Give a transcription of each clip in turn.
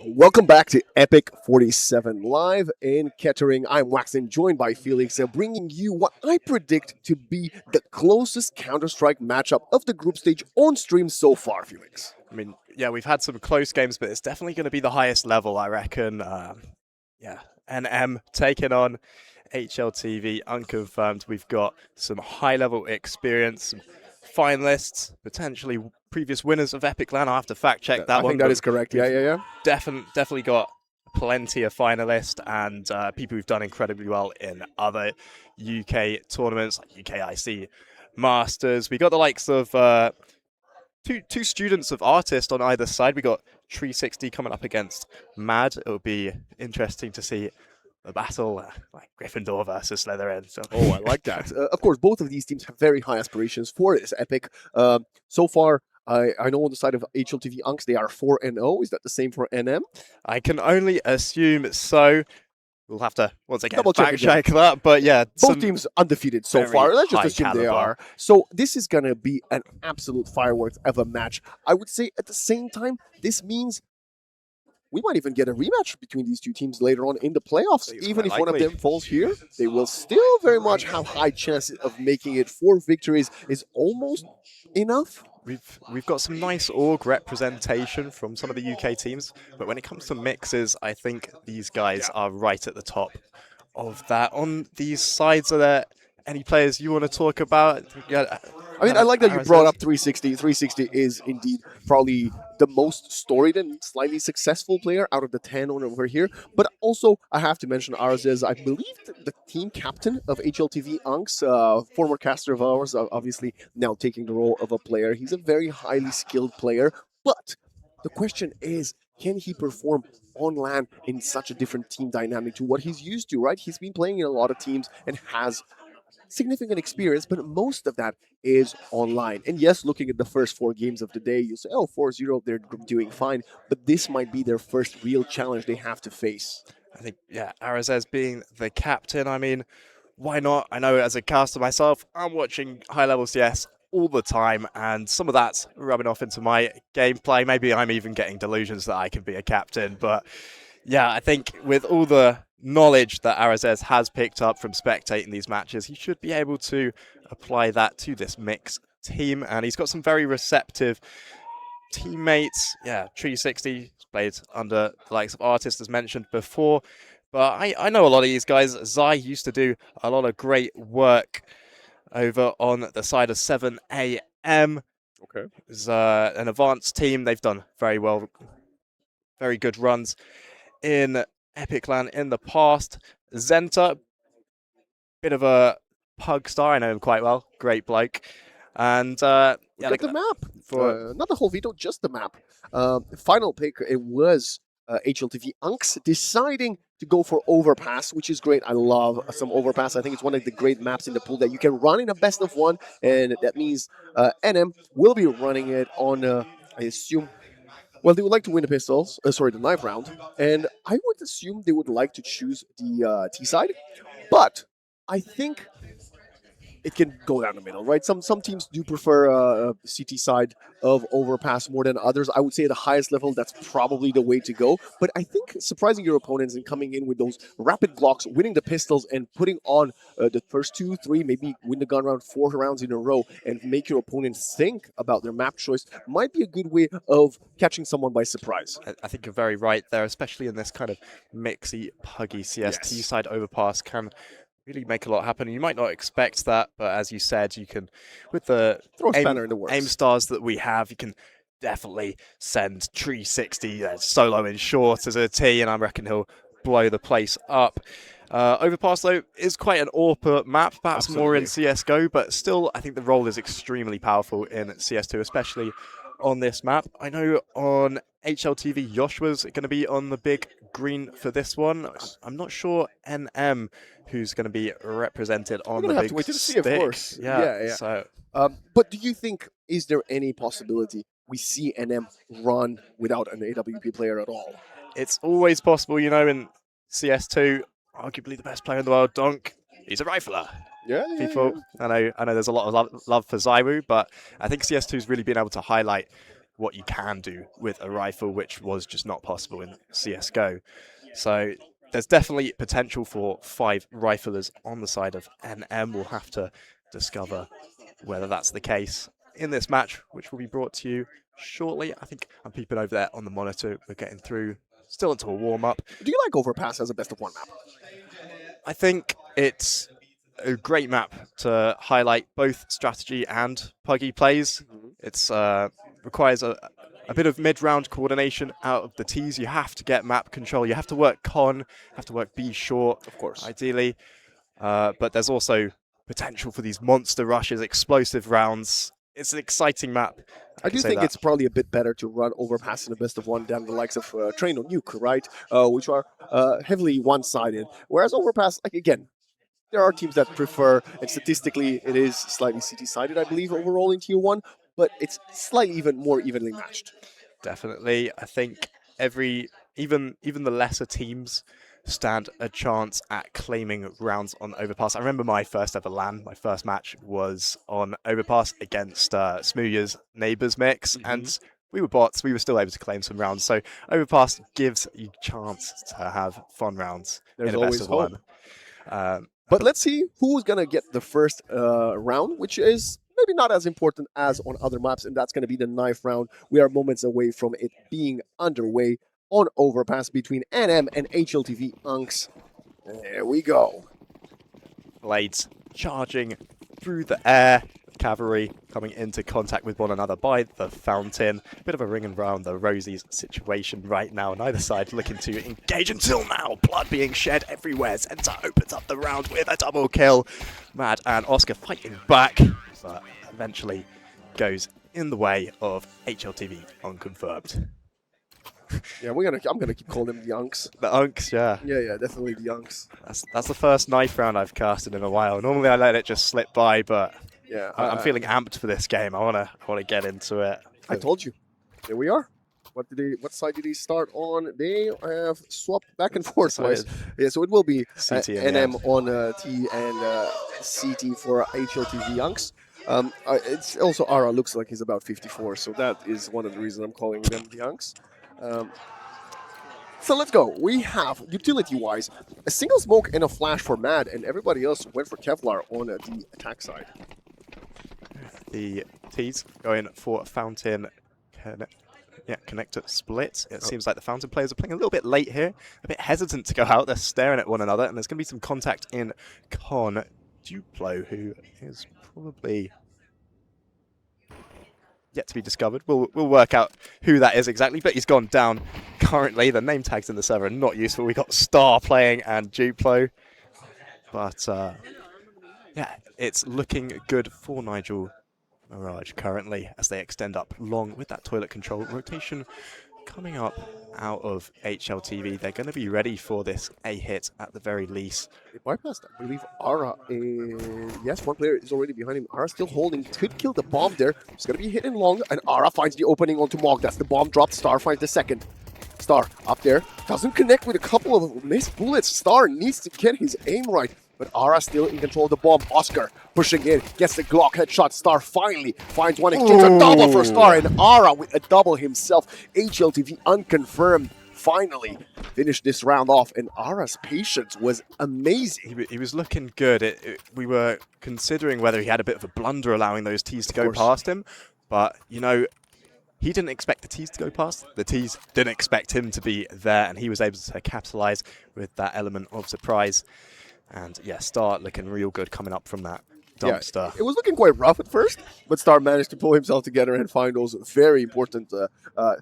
Welcome back to EPIC47 live in Kettering. I'm Waxen, joined by Felix, bringing you what I predict to be the closest Counter-Strike matchup of the group stage on stream so far, Felix. I mean, yeah, we've had some close games, but it's definitely going to be the highest level, I reckon. Yeah, NM taking on HLTV, unconfirmed. We've got some high-level experience, some finalists, potentially previous winners of Epic LAN. I'll have to fact-check that I one. think that is correct. Yeah. Definitely got plenty of finalists and people who've done incredibly well in other UK tournaments, like UKIC Masters. We got the likes of two students of artist on either side. We got Tree 60 coming up against Mad. It'll be interesting to see the battle, like Gryffindor versus Slytherin. So. Oh, I like that. Of course, both of these teams have very high aspirations for this Epic. So far, I know on the side of HLTV Unks, they are 4-0. Is that the same for NM? I can only assume so. We'll have to, once again, Double-check fact-check that. But yeah, both teams undefeated so far. Let's just assume they are. So this is going to be an absolute fireworks of a match. I would say at the same time, this means we might even get a rematch between these two teams later on in the playoffs. Even if one of them falls here, they will still very much have high chances of making it. 4 victories is almost enough. We've got some nice org representation from some of the UK teams, but when it comes to mixes, I think these guys are right at the top of that. On these sides, are there any players you want to talk about? Yeah, I mean, I like that you brought up 360. 360 is indeed probably the most storied and slightly successful player out of the 10 on over here. But also, I have to mention Arzes, I believe the team captain of HLTV Unks, former caster of ours, obviously now taking the role of a player. He's a very highly skilled player. But the question is, can he perform on LAN in such a different team dynamic to what he's used to, right? He's been playing in a lot of teams and has significant experience, but most of that is online. And yes, looking at the first 4 games of the day, you say, oh, 4-0, they're doing fine. But this might be their first real challenge they have to face. I think, yeah, Arazez being the captain, I mean, why not? I know as a caster myself, I'm watching high-level CS all the time, and some of that's rubbing off into my gameplay. Maybe I'm even getting delusions that I can be a captain, but yeah, I think with all the knowledge that Arazez has picked up from spectating these matches, he should be able to apply that to this mix team, and he's got some very receptive teammates. Yeah, Tree 60 played under the likes of Artist, as mentioned before, but I know a lot of these guys. Zai used to do a lot of great work over on the side of 7am. Okay. It's an advanced team. They've done very well, very good runs in Epic LAN in the past. Zenta, bit of a pug star. I know him quite well. Great bloke. And yeah, like the map for not the whole veto, just the map. Final pick. It was HLTV Unks deciding to go for Overpass, which is great. I love some Overpass. I think it's one of the great maps in the pool that you can run in a best of 1, and that means NM will be running it on. I assume. Well, they would like to win the pistols. The knife round, and I would assume they would like to choose the T side, but I think it can go down the middle, right? Some teams do prefer CT side of Overpass more than others. I would say at the highest level, that's probably the way to go. But I think surprising your opponents and coming in with those rapid blocks, winning the pistols, and putting on the first 2, 3, maybe win the gun round 4 rounds in a row, and make your opponents think about their map choice might be a good way of catching someone by surprise. I think you're very right there, especially in this kind of mixy, puggy CS. T side Overpass can really make a lot happen. You might not expect that, but as you said, you can, with the aim stars that we have, you can definitely send Tree 60 solo in short as a T, and I reckon he'll blow the place up. Overpass, though, is quite an AWP map, perhaps more in CSGO, but still, I think the role is extremely powerful in CS2, especially on this map. I know on HLTV, Joshua's going to be on the big green for this one. I'm not sure NM who's going to be represented on the big have to wait to see, of course. Yeah. So, but do you think, is there any possibility we see NM run without an AWP player at all? It's always possible, you know, in CS2, arguably the best player in the world, Donk, he's a rifler. People, I know there's a lot of love for Zaiwu, but I think CS2's really been able to highlight what you can do with a rifle, which was just not possible in CSGO. So there's definitely potential for 5 riflers on the side of NM. We'll have to discover whether that's the case in this match, which will be brought to you shortly. I think I'm peeping over there on the monitor. We're getting through, still into a warm-up. Do you like Overpass as a best of one map? I think it's a great map to highlight both strategy and puggy plays. It's requires a bit of mid-round coordination out of the T's. You have to get map control. You have to work con, have to work B short, Of course. ideally. But there's also potential for these monster rushes, explosive rounds. It's an exciting map. I do think it's probably a bit better to run Overpass in a best of one than the likes of Train or Nuke, right? Which are heavily one-sided. Whereas Overpass, like again, there are teams that prefer, and statistically it is slightly CT-sided, I believe, overall in Tier 1, but it's slightly even more evenly matched. Definitely. I think even the lesser teams stand a chance at claiming rounds on Overpass. I remember my first ever LAN, my first match was on Overpass against Smooya's Neighbours mix, and we were bots, we were still able to claim some rounds. So Overpass gives you a chance to have fun rounds. There's in a always best of hope. one. But let's see who's going to get the first round, which is maybe not as important as on other maps, and that's going to be the 9th round. We are moments away from it being underway on Overpass between NM and HLTV Unks. There we go. Blades charging through the air. Cavalry coming into contact with one another by the fountain. Bit of a ring and round the Rosies situation right now. Neither side looking to engage until now. Blood being shed everywhere. Zenta opens up the round with a double kill. Mad and Oscar fighting back, but eventually goes in the way of HLTV unconfirmed. Yeah, I'm gonna keep calling them the Unks. The Unks, yeah. Yeah, definitely the Unks. That's the first knife round I've casted in a while. Normally I let it just slip by, but yeah, I'm feeling amped for this game. I wanna get into it. I told you. Here we are. What side did he start on? They have swapped back and forth twice. Yeah, so it will be NM on T and CT for HLTV Unks. It's also Ara looks like he's about 54, so that is one of the reasons I'm calling them the Unks. So let's go. We have, utility-wise, a single smoke and a flash for Mad, and everybody else went for Kevlar on the attack side. The T's going for Fountain connector split. It seems like the Fountain players are playing a little bit late here, a bit hesitant to go out. They're staring at one another, and there's going to be some contact in Con Duplo, who is probably yet to be discovered. We'll work out who that is exactly, but he's gone down currently. The name tags in the server are not useful. We got Star playing and Duplo, but yeah, it's looking good for Nigel Mirage currently as they extend up long with that toilet control rotation coming up out of HLTV. They're going to be ready for this A hit at the very least. They bypassed, I believe, Ara. Yes, one player is already behind him. Ara still holding, could kill the bomb there. It's going to be hitting long, and Ara finds the opening onto Mog. That's the bomb dropped. Star finds the second. Star up there, doesn't connect with a couple of missed bullets. Star needs to get his aim right. But Ara still in control of the bomb. Oscar pushing in, gets the Glock headshot. Star finally finds one and gets a double for Star. And Ara with a double himself. HLTV unconfirmed. Finally finished this round off. And Ara's patience was amazing. He was looking good. We were considering whether he had a bit of a blunder allowing those T's to go past him. But, you know, he didn't expect the T's to go past. The T's didn't expect him to be there. And he was able to capitalize with that element of surprise. And yeah, Star looking real good coming up from that dumpster. Yeah, it was looking quite rough at first, but Star managed to pull himself together and find those very important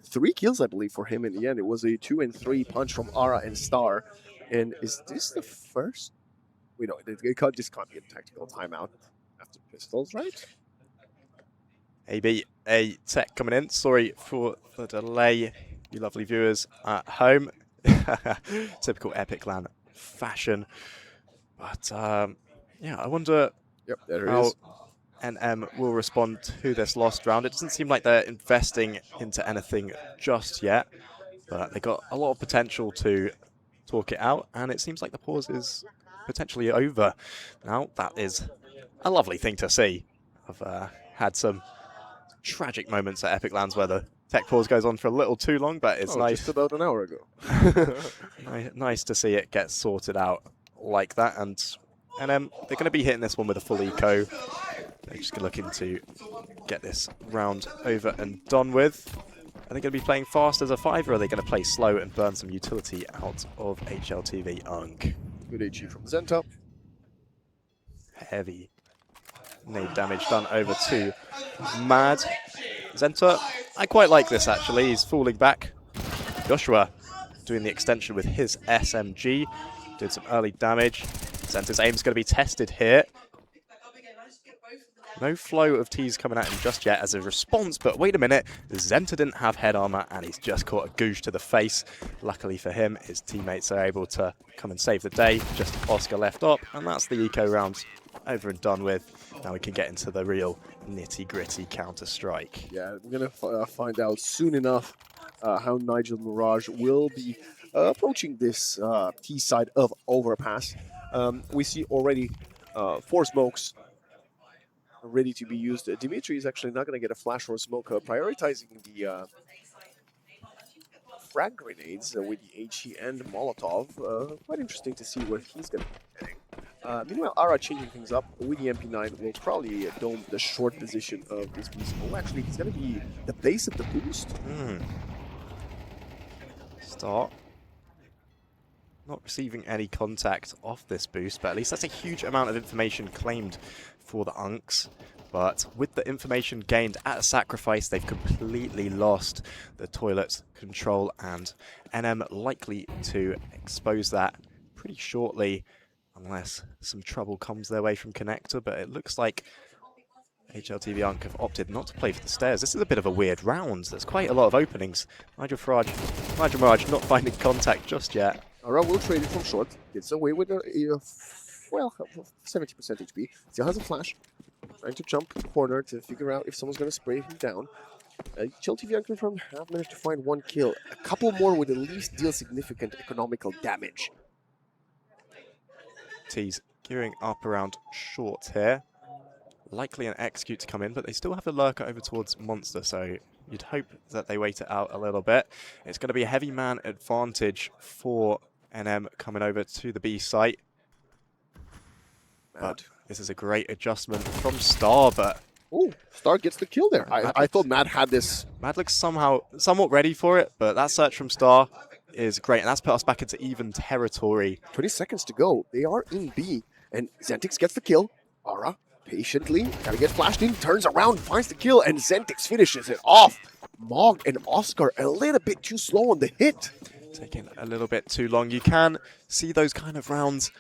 3 kills, I believe, for him in the end. It was a 2 and 3 punch from Ara and Star. And is this the first? We know this can't be a tactical timeout after pistols, right? AB a tech coming in. Sorry for the delay, you lovely viewers at home. Typical Epic LAN fashion. But yeah, I wonder how NM will respond to this lost round. It doesn't seem like they're investing into anything just yet, but they got a lot of potential to talk it out, and it seems like the pause is potentially over. Now, that is a lovely thing to see. I've had some tragic moments at Epic LANs where the tech pause goes on for a little too long, but it's nice. Just about an hour ago. Nice to see it get sorted out like that. And they're going to be hitting this one with a full eco. They're just looking to get this round over and done with. Are they going to be playing fast as a 5, or are they going to play slow and burn some utility out of HLTV Unk? Good HE from Zenta. Heavy nade damage done over to Mad. Zenta, I quite like this actually. He's falling back. Joshua doing the extension with his SMG. Did some early damage. Zenta's aim's going to be tested here. No flow of T's coming at him just yet as a response, but wait a minute, Zenta didn't have head armor and he's just caught a goosh to the face. Luckily for him, his teammates are able to come and save the day. Just Oscar left up, and that's the eco round over and done with. Now we can get into the real nitty-gritty Counter-Strike. Yeah, we're going to find out soon enough how Nigel Mirage will be approaching this T side of Overpass. We see already 4 smokes ready to be used. Dimitri is actually not going to get a flash or a smoke, prioritizing the frag grenades with the HE and Molotov. Quite interesting to see where he's going to be heading. Meanwhile, Ara changing things up with the MP9 will probably dome the short position of this beast. Oh, actually, he's going to be the base of the boost. Start. Not receiving any contact off this boost, but at least that's a huge amount of information claimed for the Unks. But with the information gained at a sacrifice, they've completely lost the toilet control, and NM likely to expose that pretty shortly unless some trouble comes their way from Connector. But it looks like HLTV Unk have opted not to play for the stairs. This is a bit of a weird round. There's quite a lot of openings. Nigel Mirage not finding contact just yet. Ara will trade it from short. Gets away with a well, 70% HP. Still has a flash. Trying to jump corner to figure out if someone's going to spray him down. HLTV unconfirmed have managed to find 1 kill. A couple more would at least deal significant economical damage. T's gearing up around short here. Likely an execute to come in, but they still have the lurker over towards Monster, so you'd hope that they wait it out a little bit. It's going to be a heavy man advantage for NM coming over to the B site. But this is a great adjustment from Star, but... Oh, Star gets the kill there. I thought Mad had this. Mad looks somewhat ready for it, but that search from Star is great, and that's put us back into even territory. 20 seconds to go. They are in B, and Zentix gets the kill. Ara, patiently, gotta get flashed in, turns around, finds the kill, and Zentix finishes it off. Mog and Oscar a little bit too slow on the hit. Taking a little bit too long. You can see those kind of rounds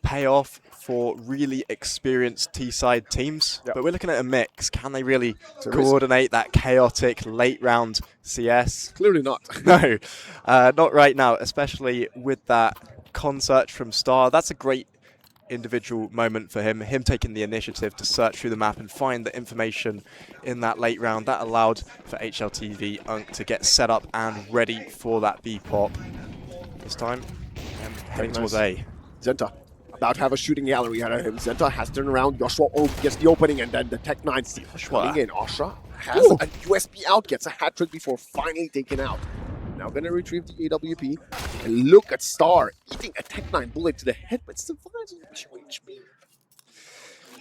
pay off for really experienced T-side teams, but we're looking at a mix. Can they really coordinate that chaotic late round CS? Clearly not. No, not right now, especially with that con search from Star. That's a great individual moment for him taking the initiative to search through the map and find the information in that late round. That allowed for HLTV Unk to get set up and ready for that B pop. This time, heading towards A. Zenta about to have a shooting gallery out of him. Zenta has turned around. Joshua gets the opening, and then the Tech 9 coming in. Osha has a USB out, gets a hat trick before finally taken out. Now going to retrieve the AWP, and look at Star eating a Tech 9 bullet to the head, but survives with 2 HP.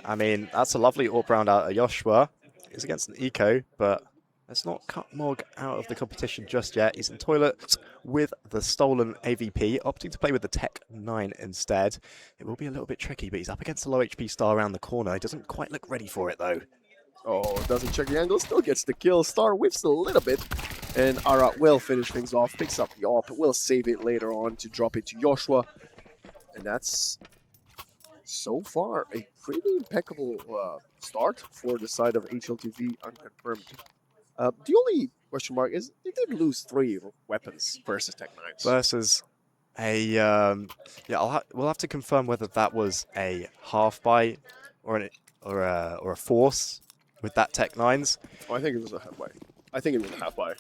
I mean, that's a lovely AWP round out of Joshua. He's against an eco, but let's not cut Mog out of the competition just yet. He's in toilet with the stolen AVP, opting to play with the Tech 9 instead. It will be a little bit tricky, but he's up against a low HP Star around the corner. He doesn't quite look ready for it, though. Oh, doesn't check the angle, still gets the kill. Star whiffs a little bit, and Ara will finish things off, picks up the AWP, will save it later on to drop it to Joshua. And that's, so far, a pretty impeccable start for the side of HLTV unconfirmed. The only question mark is they did lose 3 weapons versus Tech 9s. Versus a we'll have to confirm whether that was a half buy or a force with that Tech 9s. Oh, I think it was a half buy. I think it was a half buy.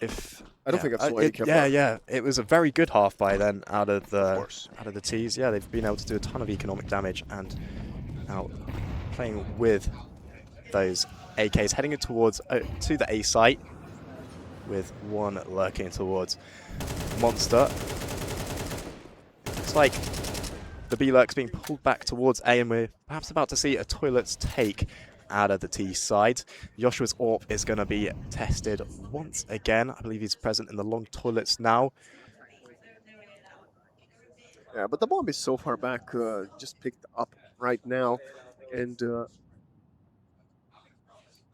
I don't think I've seen yeah. It was a very good half buy then out of the T's. Yeah, they've been able to do a ton of economic damage, and now playing with those AKs, heading towards to the A site. with one lurking towards Monster. Looks like the B-Lurk's being pulled back towards A, and we're perhaps about to see a Toilets take out of the T side. Joshua's AWP is going to be tested once again. I believe he's present in the long toilets now. Yeah, but the bomb is so far back, just picked up right now. And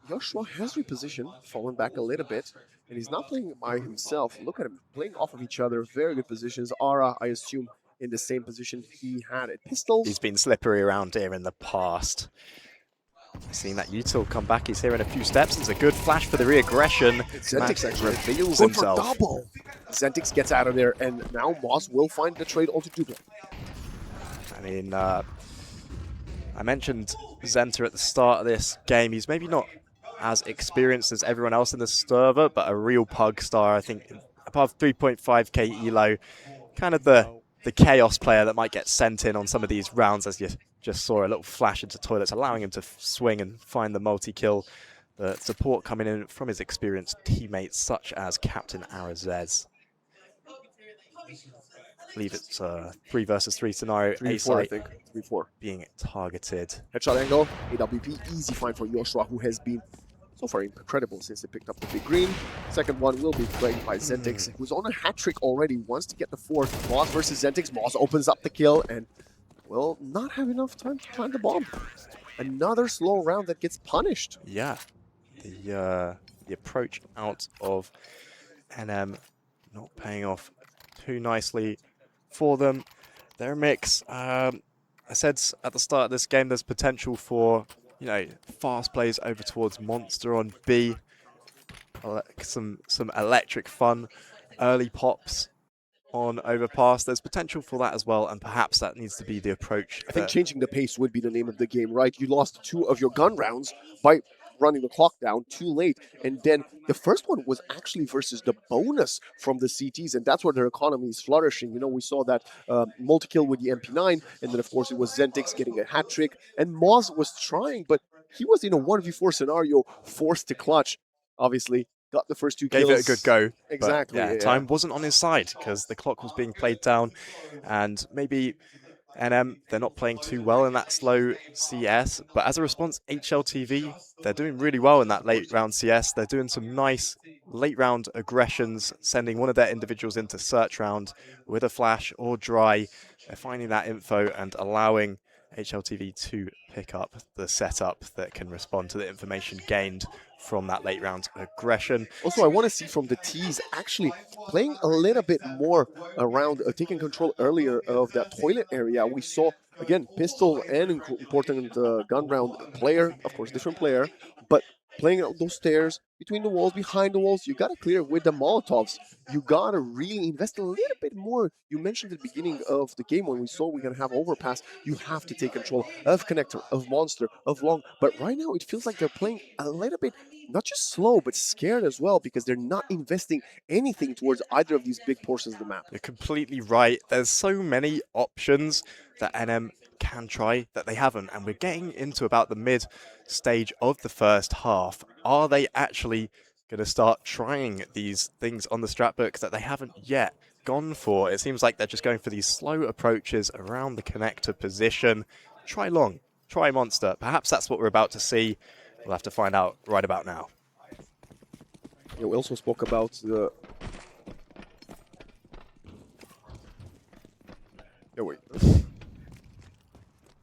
Joshua has repositioned, fallen back a little bit, and he's not playing by himself. Look at him, playing off of each other. Very good positions. Aura, I assume, in the same position he had at Pistols. He's been slippery around here in the past. Seeing that util come back, he's here in a few steps. It's a good flash for the re-aggression. Zentix actually reveals going himself. for double. Zentix gets out of there, and now Moz will find the trade onto Duplo. I mean, I mentioned Zenta at the start of this game. He's maybe not as experienced as everyone else in the server, but a real pug star. I think above 3.5k elo, kind of the chaos player that might get sent in on some of these rounds, as you just saw a little flash into toilets, allowing him to swing and find the multi-kill. The support coming in from his experienced teammates, such as Captain Arazez. I believe it's a 3 versus 3 scenario. 3-4, I think. 3-4. Being targeted. Headshot angle, AWP, easy find for Joshua, who has been so far incredible since they picked up the big green. Second one will be played by Zentix, who's on a hat trick already, wants to get the fourth. Moz versus Zentix. Moz opens up the kill and will not have enough time to plant the bomb. Another slow round that gets punished. Yeah, the approach out of NM not paying off too nicely for them. Their mix, I said at the start of this game, there's potential for, you know, fast plays over towards Monster on B. Some electric fun, early pops on overpass. There's potential for that as well, and perhaps that needs to be the approach. I think changing the pace would be the name of the game, right? You lost 2 of your gun rounds by running the clock down too late, and then the first one was actually versus the bonus from the CTs, and that's where their economy is flourishing. You know, we saw that multi-kill with the MP9, and then of course it was Zentix getting a hat trick, and Moz was trying, but he was in a 1v4 scenario, forced to clutch, obviously. Got the first 2 kills. Gave it a good go. Exactly. Yeah, time wasn't on his side because the clock was being played down, and maybe NM, they're not playing too well in that slow CS, but as a response, HLTV, they're doing really well in that late round CS. They're doing some nice late round aggressions, sending one of their individuals into search round with a flash or dry. They're finding that info and allowing HLTV to pick up the setup that can respond to the information gained from that late round aggression. Also, I want to see from the T's actually playing a little bit more around taking control earlier of that toilet area. We saw, again, pistol and important gun round player, of course, different player, but playing out those stairs, between the walls, behind the walls, you got to clear with the Molotovs. You got to really invest a little bit more. You mentioned at the beginning of the game when we saw we're going to have overpass, you have to take control of connector, of monster, of long. But right now it feels like they're playing a little bit, not just slow, but scared as well, because they're not investing anything towards either of these big portions of the map. You're completely right. There's so many options that NM can try that they haven't, and we're getting into about the mid stage of the first half. Are they actually going to start trying these things on the strat book that they haven't yet gone for? It seems like they're just going for these slow approaches around the connector position. Try long, try monster. Perhaps that's what we're about to see. We'll have to find out right about now. Yeah, we also spoke about the... Yeah, wait.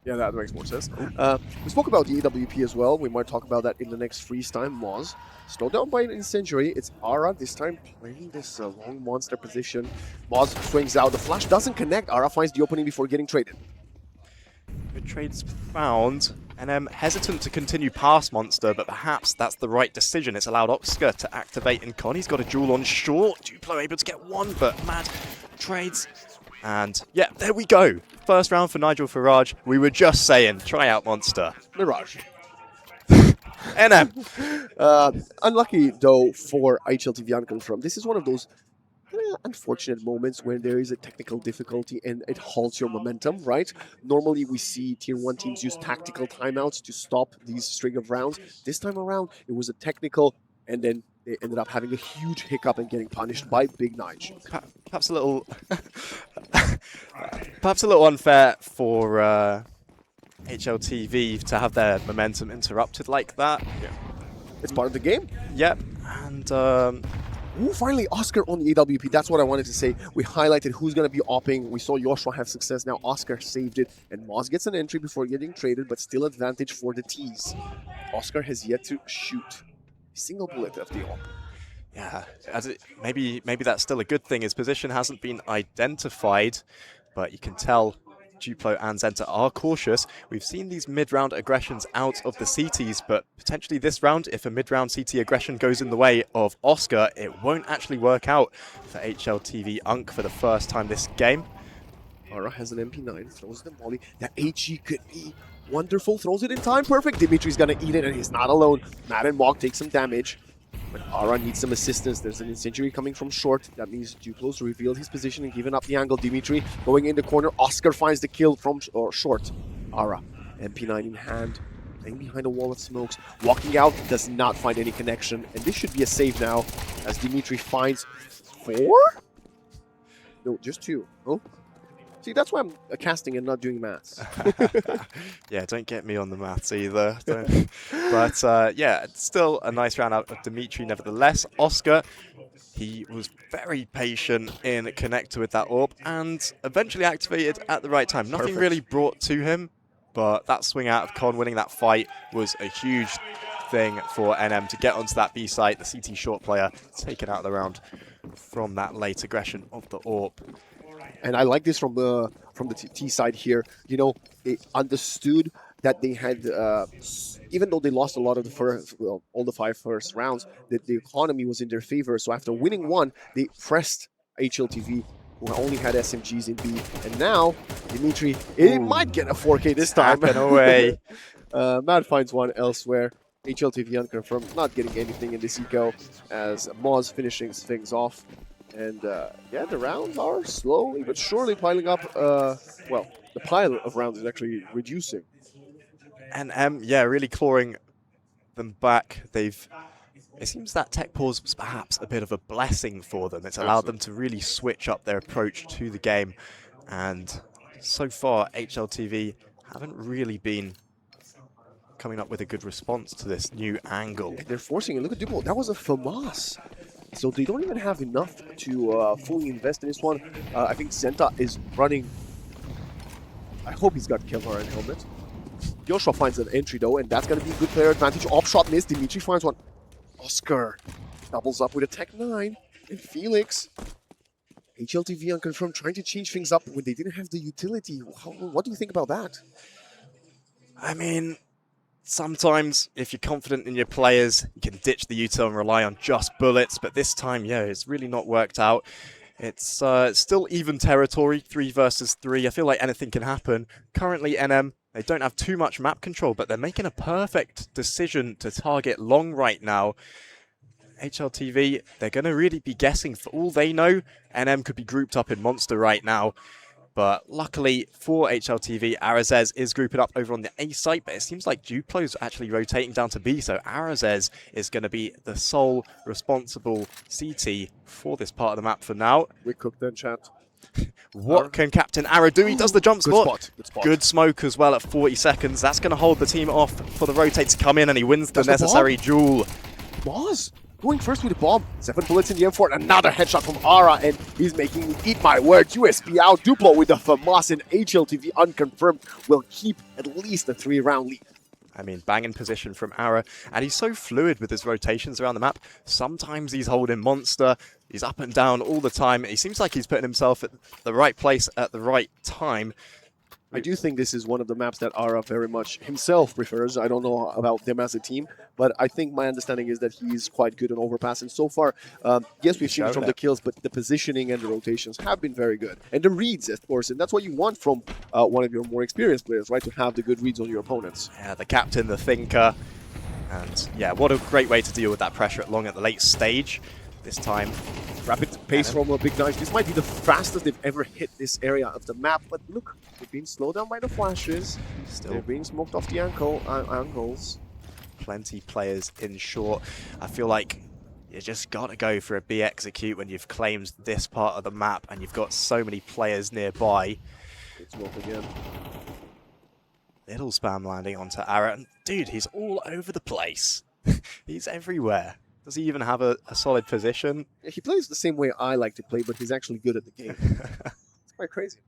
Yeah, that makes more sense. We spoke about the AWP as well. We might talk about that in the next freeze time. Moz, slowed down by an incendiary. It's Ara this time playing this long monster position. Moz swings out. The flash doesn't connect. Ara finds the opening before getting traded. Good trades found. And hesitant to continue past Monster, but perhaps that's the right decision. It's allowed Oscar to activate in Con. He's got a duel on short. Duplo able to get one, but Mad trades. And yeah, there we go. First round for Nigel Farage. We were just saying, try out Monster. Mirage. NM. Unlucky, though, for HLTV unconfirmed. This is one of those unfortunate moments where there is a technical difficulty and it halts your momentum, right? Normally we see tier 1 teams use tactical timeouts to stop these string of rounds. This time around, it was a technical, and then they ended up having a huge hiccup and getting punished by Big NIGE. Perhaps a little, perhaps a little unfair for HLTV to have their momentum interrupted like that. Yeah. It's part of the game. Yep, and Ooh, finally, Oscar on the AWP. That's what I wanted to say. We highlighted who's going to be opping. We saw Joshua have success. Now Oscar saved it. And Moz gets an entry before getting traded, but still advantage for the T's. Oscar has yet to shoot a single bullet of the op. yeah, maybe that's still a good thing. His position hasn't been identified, but you can tell Duplo and Zenta are cautious. We've seen these mid-round aggressions out of the CTs, but potentially this round, if a mid-round CT aggression goes in the way of Oscar, it won't actually work out for HLTV Unk for the first time this game. Ara has an MP9, throws the molly. That HE could be wonderful, throws it in time, perfect. Dimitri's gonna eat it, and he's not alone. Matt and Mog take some damage, but Ara needs some assistance. There's an incendiary coming from short. That means Duplo's revealed his position and given up the angle. Dimitri going in the corner. Oscar finds the kill from short. Ara, MP9 in hand, playing behind a wall of smokes. Walking out, does not find any connection. And this should be a save now, as Dimitri finds 4? No, just 2. Oh. See, that's why I'm casting and not doing maths. Yeah, don't get me on the maths either. But yeah, it's still a nice round out of Dimitri nevertheless. Oscar, he was very patient in connector with that orb and eventually activated at the right time. Nothing Perfect. really brought to him, but that swing out of Con winning that fight was a huge thing for NM to get onto that B site. The CT short player taken out of the round from that late aggression of the orb. And I like this from the T side here. You know, they understood that they had, even though they lost a lot of the first, well, all the 5 first rounds, that the economy was in their favor. So after winning 1, they pressed HLTV, who only had SMGs in B. And now, Dimitri, it might get a 4K this time. Tapping away. Matt finds one elsewhere. HLTV unconfirmed, not getting anything in this eco, as Moz finishing things off. And yeah, the rounds are slowly but surely piling up. Well, the pile of rounds is actually reducing. And yeah, really clawing them back. It seems that tech pause was perhaps a bit of a blessing for them. It's allowed them to really switch up their approach to the game. And so far, HLTV haven't really been coming up with a good response to this new angle. And they're forcing it. Look at Duplo. That was a FAMAS. So they don't even have enough to fully invest in this one. I think Zenta is running. I hope he's got Kevlar and helmet. Joshua finds an entry though, and that's going to be a good player advantage. Op shot missed. Dimitri finds one. Oscar doubles up with a Tech 9. And Felix. HLTV unconfirmed, trying to change things up when they didn't have the utility. What do you think about that? I mean, sometimes, if you're confident in your players, you can ditch the util and rely on just bullets, but this time, yeah, it's really not worked out. It's still even territory, 3 versus 3. I feel like anything can happen. Currently, NM, they don't have too much map control, but they're making a perfect decision to target long right now. HLTV, they're going to really be guessing. For all they know, NM could be grouped up in Monster right now. But luckily for HLTV, Arazez is grouping up over on the A site, but it seems like Duplo's actually rotating down to B, so Arazez is going to be the sole responsible CT for this part of the map for now. We cooked then, chat. What can Captain Ara do? He does the jump spot. Good spot. Good smoke as well at 40 seconds. That's going to hold the team off for the rotate to come in, and he wins the necessary duel. Moz going first with the bomb. 7 bullets in the M4. Another headshot from Ara, and he's making me eat my words. USB out. Duplo with the FAMAS, and HLTV unconfirmed will keep at least a 3-round lead. I mean, banging position from Ara, and he's so fluid with his rotations around the map. Sometimes he's holding Monster, he's up and down all the time. He seems like he's putting himself at the right place at the right time. I do think this is one of the maps that Ara very much himself prefers. I don't know about them as a team, but I think my understanding is that he's quite good on overpass. And so far, yes, we've seen it from the kills, but the positioning and the rotations have been very good. And the reads, of course, and that's what you want from one of your more experienced players, right? To have the good reads on your opponents. Yeah, the captain, the thinker. And yeah, what a great way to deal with that pressure at the late stage. This time, rapid pace from a Big NIGE. This might be the fastest they've ever hit this area of the map, but look, they've been slowed down by the flashes. They're being smoked off the ankles. Plenty players in short. I feel like you just got to go for a B execute when you've claimed this part of the map and you've got so many players nearby. It's Wolf again. Little spam landing onto Ara. And dude, he's all over the place. He's everywhere. Does he even have a solid position? Yeah, he plays the same way I like to play, but he's actually good at the game. It's quite crazy.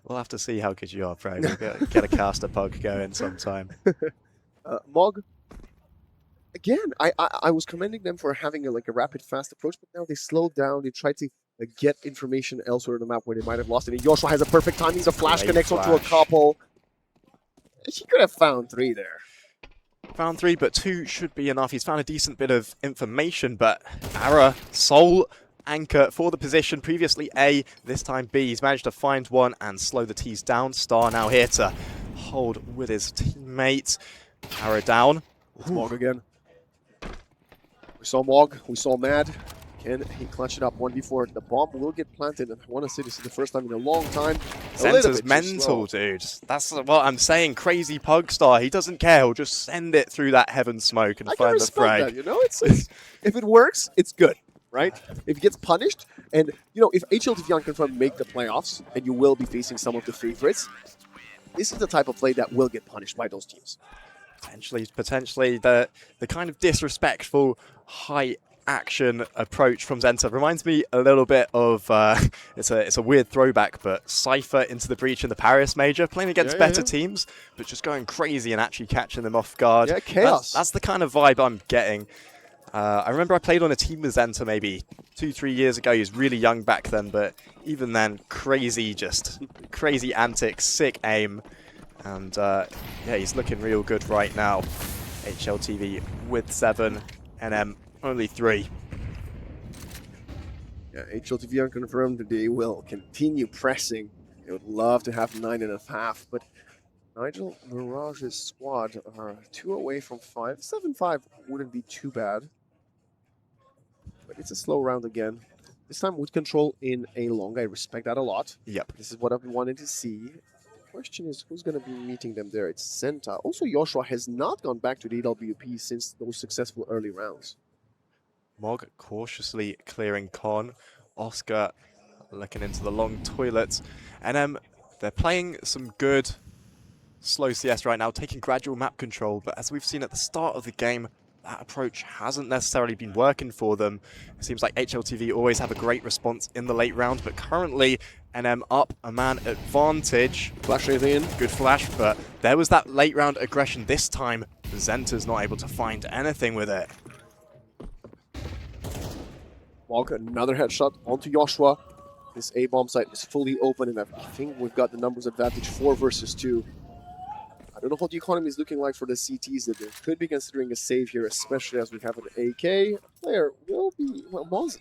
We'll have to see how good you are, Pro. We'll get a caster pug going sometime. Mog. Again, I was commending them for having a rapid, fast approach, but now they slowed down. They tried to get information elsewhere on the map where they might have lost it. And Joshua has a perfect timing. The flash Great connects onto a flash. couple. He could have found 3 there. Found 3, but 2 should be enough. He's found a decent bit of information, but Ara, sole anchor for the position. Previously A, this time B. He's managed to find one and slow the T's down. Star now here to hold with his teammate. Ara down. It's Mog again. We saw Mog. We saw Mad. Can he clutch it up? 1v4. The bomb will get planted, and I want to say this is the first time in a long time. Zenter's mental, dude. That's what I'm saying. Crazy Pug Star. He doesn't care. He'll just send it through that heaven smoke and I can find the respect frag. that, you know? It's if it works, it's good, right? If it gets punished, and, you know, if HLTV Unconfirmed make the playoffs, and you will be facing some of the favorites, this is the type of play that will get punished by those teams. Potentially the kind of disrespectful high action approach from Zenta reminds me a little bit of it's a weird throwback, but Cypher into the breach in the Paris Major, playing against better teams, but just going crazy and actually catching them off guard. Yeah, chaos. That's the kind of vibe I'm getting. I remember I played on a team with Zenta maybe 2-3 years ago. He was really young back then, but even then, crazy antics, sick aim. And yeah, he's looking real good right now. HLTV with 7, NM only 3. Yeah, HLTV Unconfirmed, they will continue pressing. They would love to have 9.5, but Nigel Mirage's squad are 2 away from 5. 7-5 wouldn't be too bad. But it's a slow round again. This time with control in a long. I respect that a lot. Yep. This is what I've been wanting to see. The question is, who's going to be meeting them there? It's Zenta. Also, Joshua has not gone back to the AWP since those successful early rounds. Mog cautiously clearing Con. Oscar looking into the long toilets. And they're playing some good slow CS right now, taking gradual map control. But as we've seen at the start of the game, that approach hasn't necessarily been working for them. It seems like HLTV always have a great response in the late round, but currently NM up a man advantage. Flash is in. Good flash, but there was that late round aggression. This time, Zenta's not able to find anything with it. Mog, another headshot onto Joshua. This A-bomb site is fully open, and I think we've got the numbers advantage 4 versus 2. I don't know what the economy is looking like for the CTs that they could be considering a save here, especially as we have an AK player. Will be well, Moz.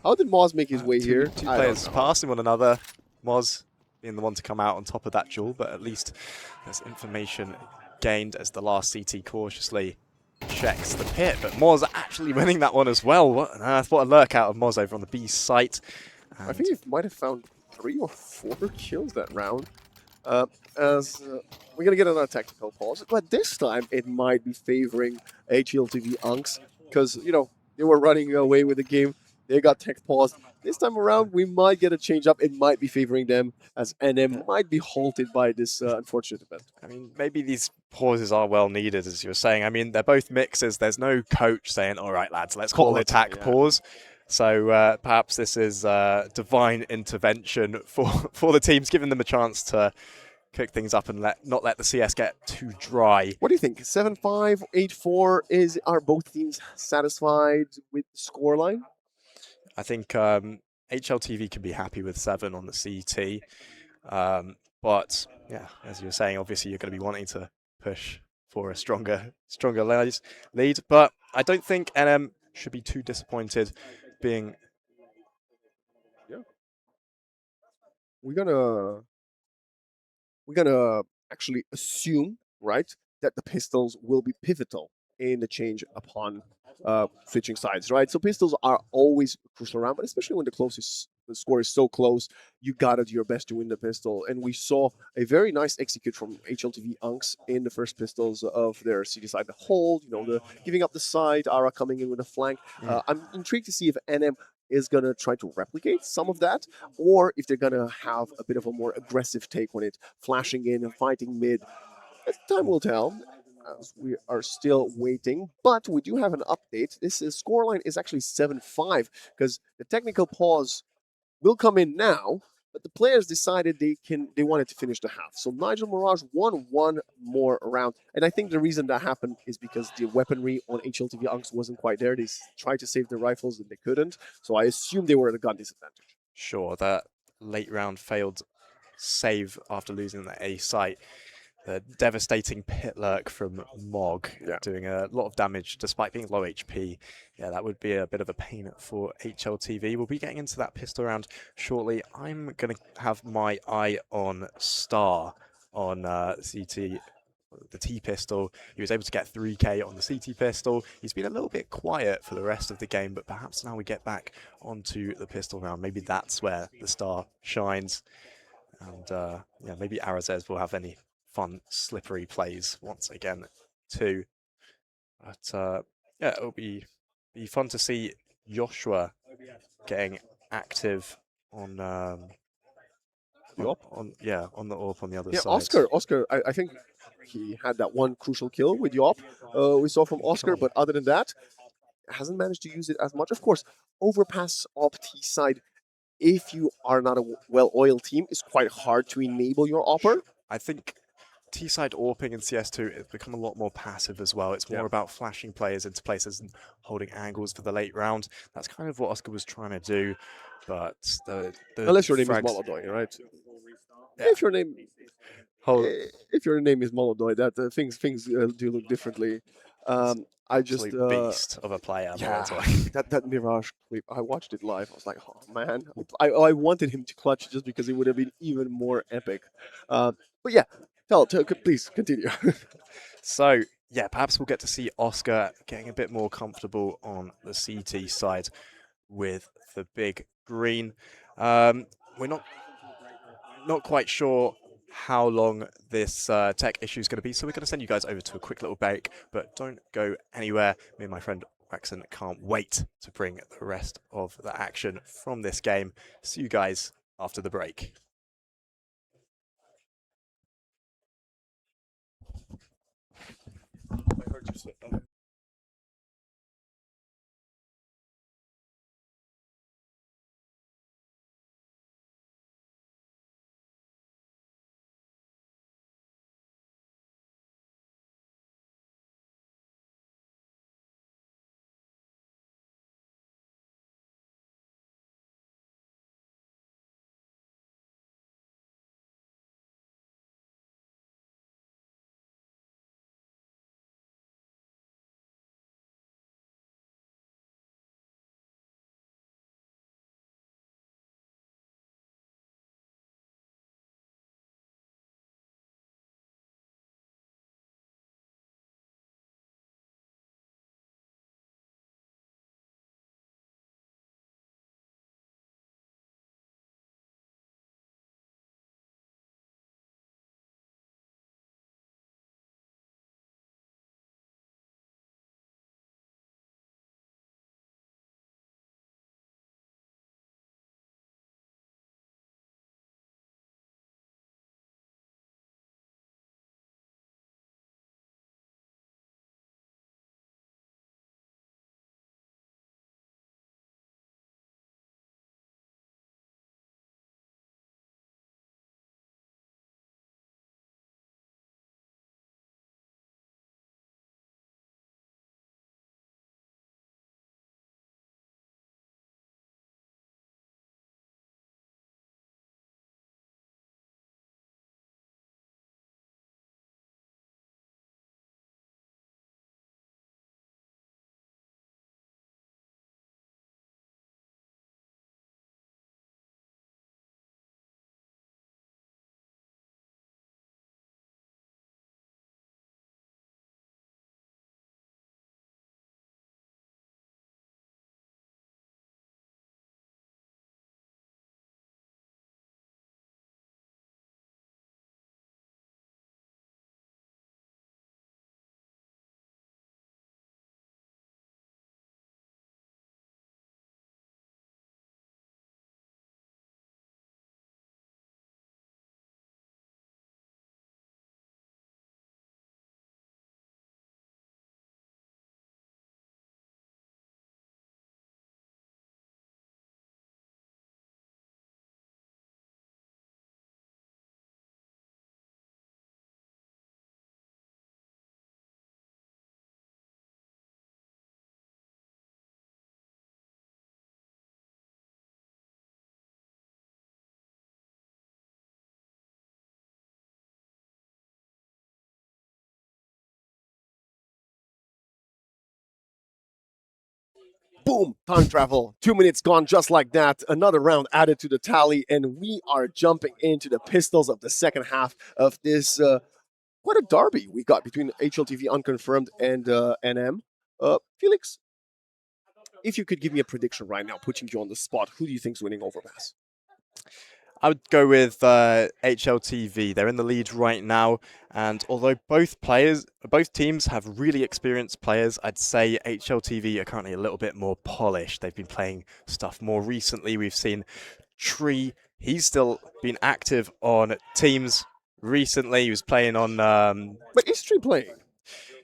How did Moz make his way here? Two players passing one another. Moz being the one to come out on top of that duel, but at least there's information gained as the last CT cautiously checks the pit. But Moz actually winning that one as well. What on earth? What a lurk out of Moz over on the B site. And I think he might have found 3 or 4 kills that round. We're going to get another tactical pause, but this time it might be favoring HLTV Unks because, you know, they were running away with the game. They got tech pause. This time around, we might get a change up. It might be favoring them as NM might be halted by this unfortunate event. I mean, maybe these pauses are well needed, as you were saying. I mean, they're both mixers. There's no coach saying, all right, lads, let's call it attack pause. So perhaps this is divine intervention for the teams, giving them a chance to cook things up and not let the CS get too dry. What do you think? 7-5, 8-4. Are both teams satisfied with the scoreline? I think HLTV can be happy with 7 on the CT. But yeah, as you were saying, obviously you're going to be wanting to push for a stronger lead. But I don't think NM should be too disappointed being... Yeah. We're gonna actually assume, right, that the pistols will be pivotal in the change upon switching sides, right? So pistols are always crucial around, but especially when the the score is so close, you gotta do your best to win the pistol. And we saw a very nice execute from HLTV Unks in the first pistols of their city side. The hold, the giving up the side, Ara coming in with a flank. I'm intrigued to see if NM is going to try to replicate some of that, or if they're going to have a bit of a more aggressive take on it, flashing in and fighting mid. Time will tell, as we are still waiting, but we do have an update. This scoreline is actually 7-5, because the technical pause will come in now, but the players decided they wanted to finish the half. So Nigel Mirage won one more round, and I think the reason that happened is because the weaponry on HLTV Unks wasn't quite there. They tried to save their rifles and they couldn't, so I assume they were at a gun disadvantage. Sure, that late round failed save after losing the A site. The devastating pit lurk from Mog, doing a lot of damage despite being low HP. Yeah, that would be a bit of a pain for HLTV. We'll be getting into that pistol round shortly. I'm going to have my eye on Star on CT, the T pistol. He was able to get 3k on the CT pistol. He's been a little bit quiet for the rest of the game, but perhaps now we get back onto the pistol round. Maybe that's where the Star shines. And yeah, maybe Arazez will have any fun, slippery plays once again, too. But yeah, it'll be fun to see Joshua getting active on the AWP on the AWP on the other side. Oscar, I think he had that one crucial kill with AWP we saw from Oscar, but other than that, hasn't managed to use it as much. Of course, overpass AWP T side, if you are not a well-oiled team, is quite hard to enable your AWPer. I think T-side AWPing in CS2 has become a lot more passive as well. It's more about flashing players into places and holding angles for the late round. That's kind of what Oscar was trying to do, but the unless your name is Molodoi, right? Yeah. If your name is Molodoi, that things do look differently. I just beast of a player. Yeah, that Mirage clip, I watched it live. I was like, oh man, I wanted him to clutch just because it would have been even more epic. But yeah, please continue. So yeah, perhaps we'll get to see Oscar getting a bit more comfortable on the CT side with the big green. We're not quite sure how long this tech issue is going to be, so we're going to send you guys over to a quick little break, but don't go anywhere. Me and my friend Waxon can't wait to bring the rest of the action from this game. See you guys after the break. I heard you say Boom, time travel. 2 minutes gone just like that. Another round added to the tally, and we are jumping into the pistols of the second half of this quite a derby we got between HLTV Unconfirmed and NM. Felix, if you could give me a prediction right now, putting you on the spot, who do you think's winning Overpass? I would go with HLTV. They're in the lead right now, and although both teams have really experienced players, I'd say HLTV are currently a little bit more polished. They've been playing stuff more recently. We've seen Tree. He's still been active on teams recently. He was playing on. But is Tree playing?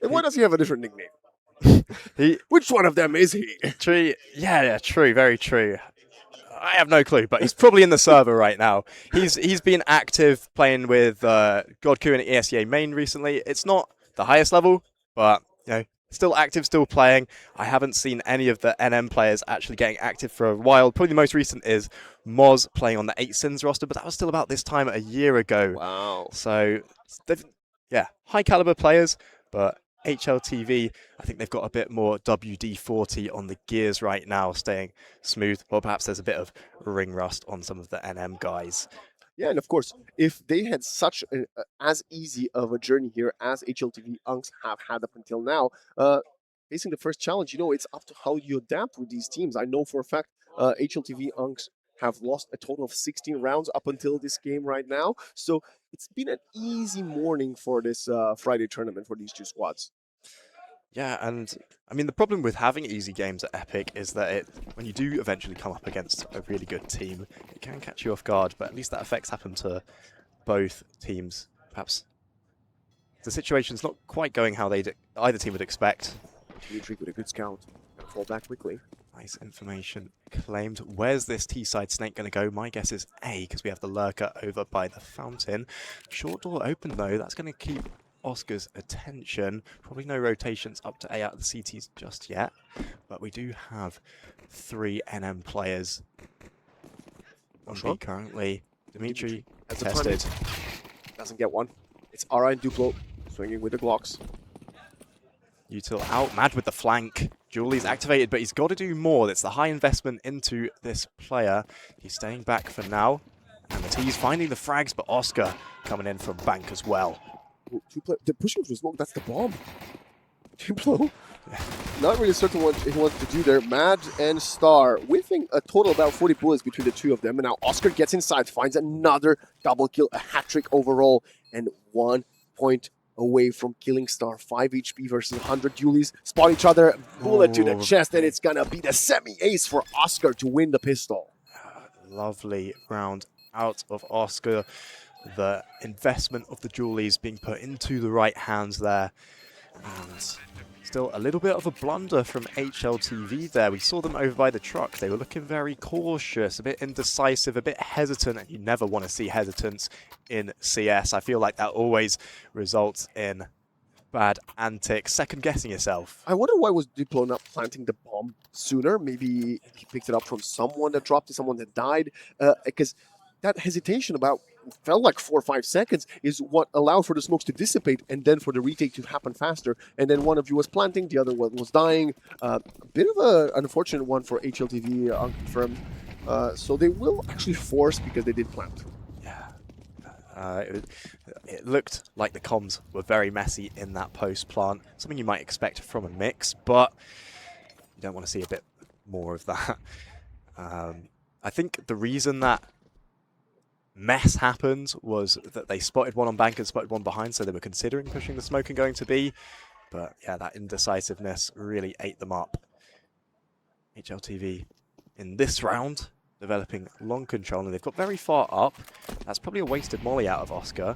And why does he have a different nickname? Which one of them is he? Tree. Yeah, true. Very true. I have no clue, but he's probably in the server right now. He's been active playing with Godku and ESEA main recently. It's not the highest level, but still active, still playing. I haven't seen any of the NM players actually getting active for a while. Probably the most recent is Moz playing on the 8 Sins roster, but that was still about this time a year ago. Wow. So, high caliber players, but HLTV, I think they've got a bit more WD-40 on the gears right now, staying smooth, or perhaps there's a bit of ring rust on some of the NM guys. Yeah, and of course, if they had such as easy of a journey here as HLTV Unks have had up until now, facing the first challenge, it's up to how you adapt with these teams. I know for a fact HLTV Unks have lost a total of 16 rounds up until this game right now. So it's been an easy morning for this Friday tournament for these two squads. Yeah, and I mean, the problem with having easy games at Epic is that when you do eventually come up against a really good team, it can catch you off guard, but at least that effect's happened to both teams. Perhaps the situation's not quite going how either team would expect. Dimitri with a good scout. Gotta fall back quickly. Nice information claimed. Where's this T-side snake going to go? My guess is A, because we have the lurker over by the fountain. Short door open, though. That's going to keep Oscar's attention. Probably no rotations up to A out of the CTs just yet, but we do have 3 NM players on B currently. Dimitri tested. Doesn't get one. It's RI and Duplo swinging with the Glocks. Util out, Mad with the flank. Julie's activated, but he's got to do more. That's the high investment into this player. He's staying back for now. And the T's finding the frags, but Oscar coming in from bank as well. They're pushing through smoke. That's the bomb. Duplo, not really certain what he wants to do there. Mad and Star whiffing a total of about 40 bullets between the two of them. And now Oscar gets inside, finds another double kill, a hat trick overall, and 1 point away from killing Star. 5 HP versus 100 Julies. Spot each other, bullet to the chest, and it's gonna be the semi-ace for Oscar to win the pistol. Lovely round out of Oscar. The investment of the Julies being put into the right hands there. And still a little bit of a blunder from HLTV there. We saw them over by the truck. They were looking very cautious, a bit indecisive, a bit hesitant, and you never want to see hesitance in CS. I feel like that always results in bad antics, second-guessing yourself. I wonder why was Duplo not planting the bomb sooner? Maybe he picked it up from someone that dropped it, someone that died, because that hesitation about felt like 4 or 5 seconds is what allowed for the smokes to dissipate and then for the retake to happen faster. And then one of you was planting, the other one was dying. A bit of an unfortunate one for HLTV, unconfirmed. So they will actually force because they did plant. Yeah. It looked like the comms were very messy in that post-plant. Something you might expect from a mix, but you don't want to see a bit more of that. I think the reason that mess happened was that they spotted one on bank and spotted one behind, so they were considering pushing the smoke and going to B. But yeah, that indecisiveness really ate them up. HLTV in this round developing long control, and they've got very far up. That's probably a wasted molly out of Oscar.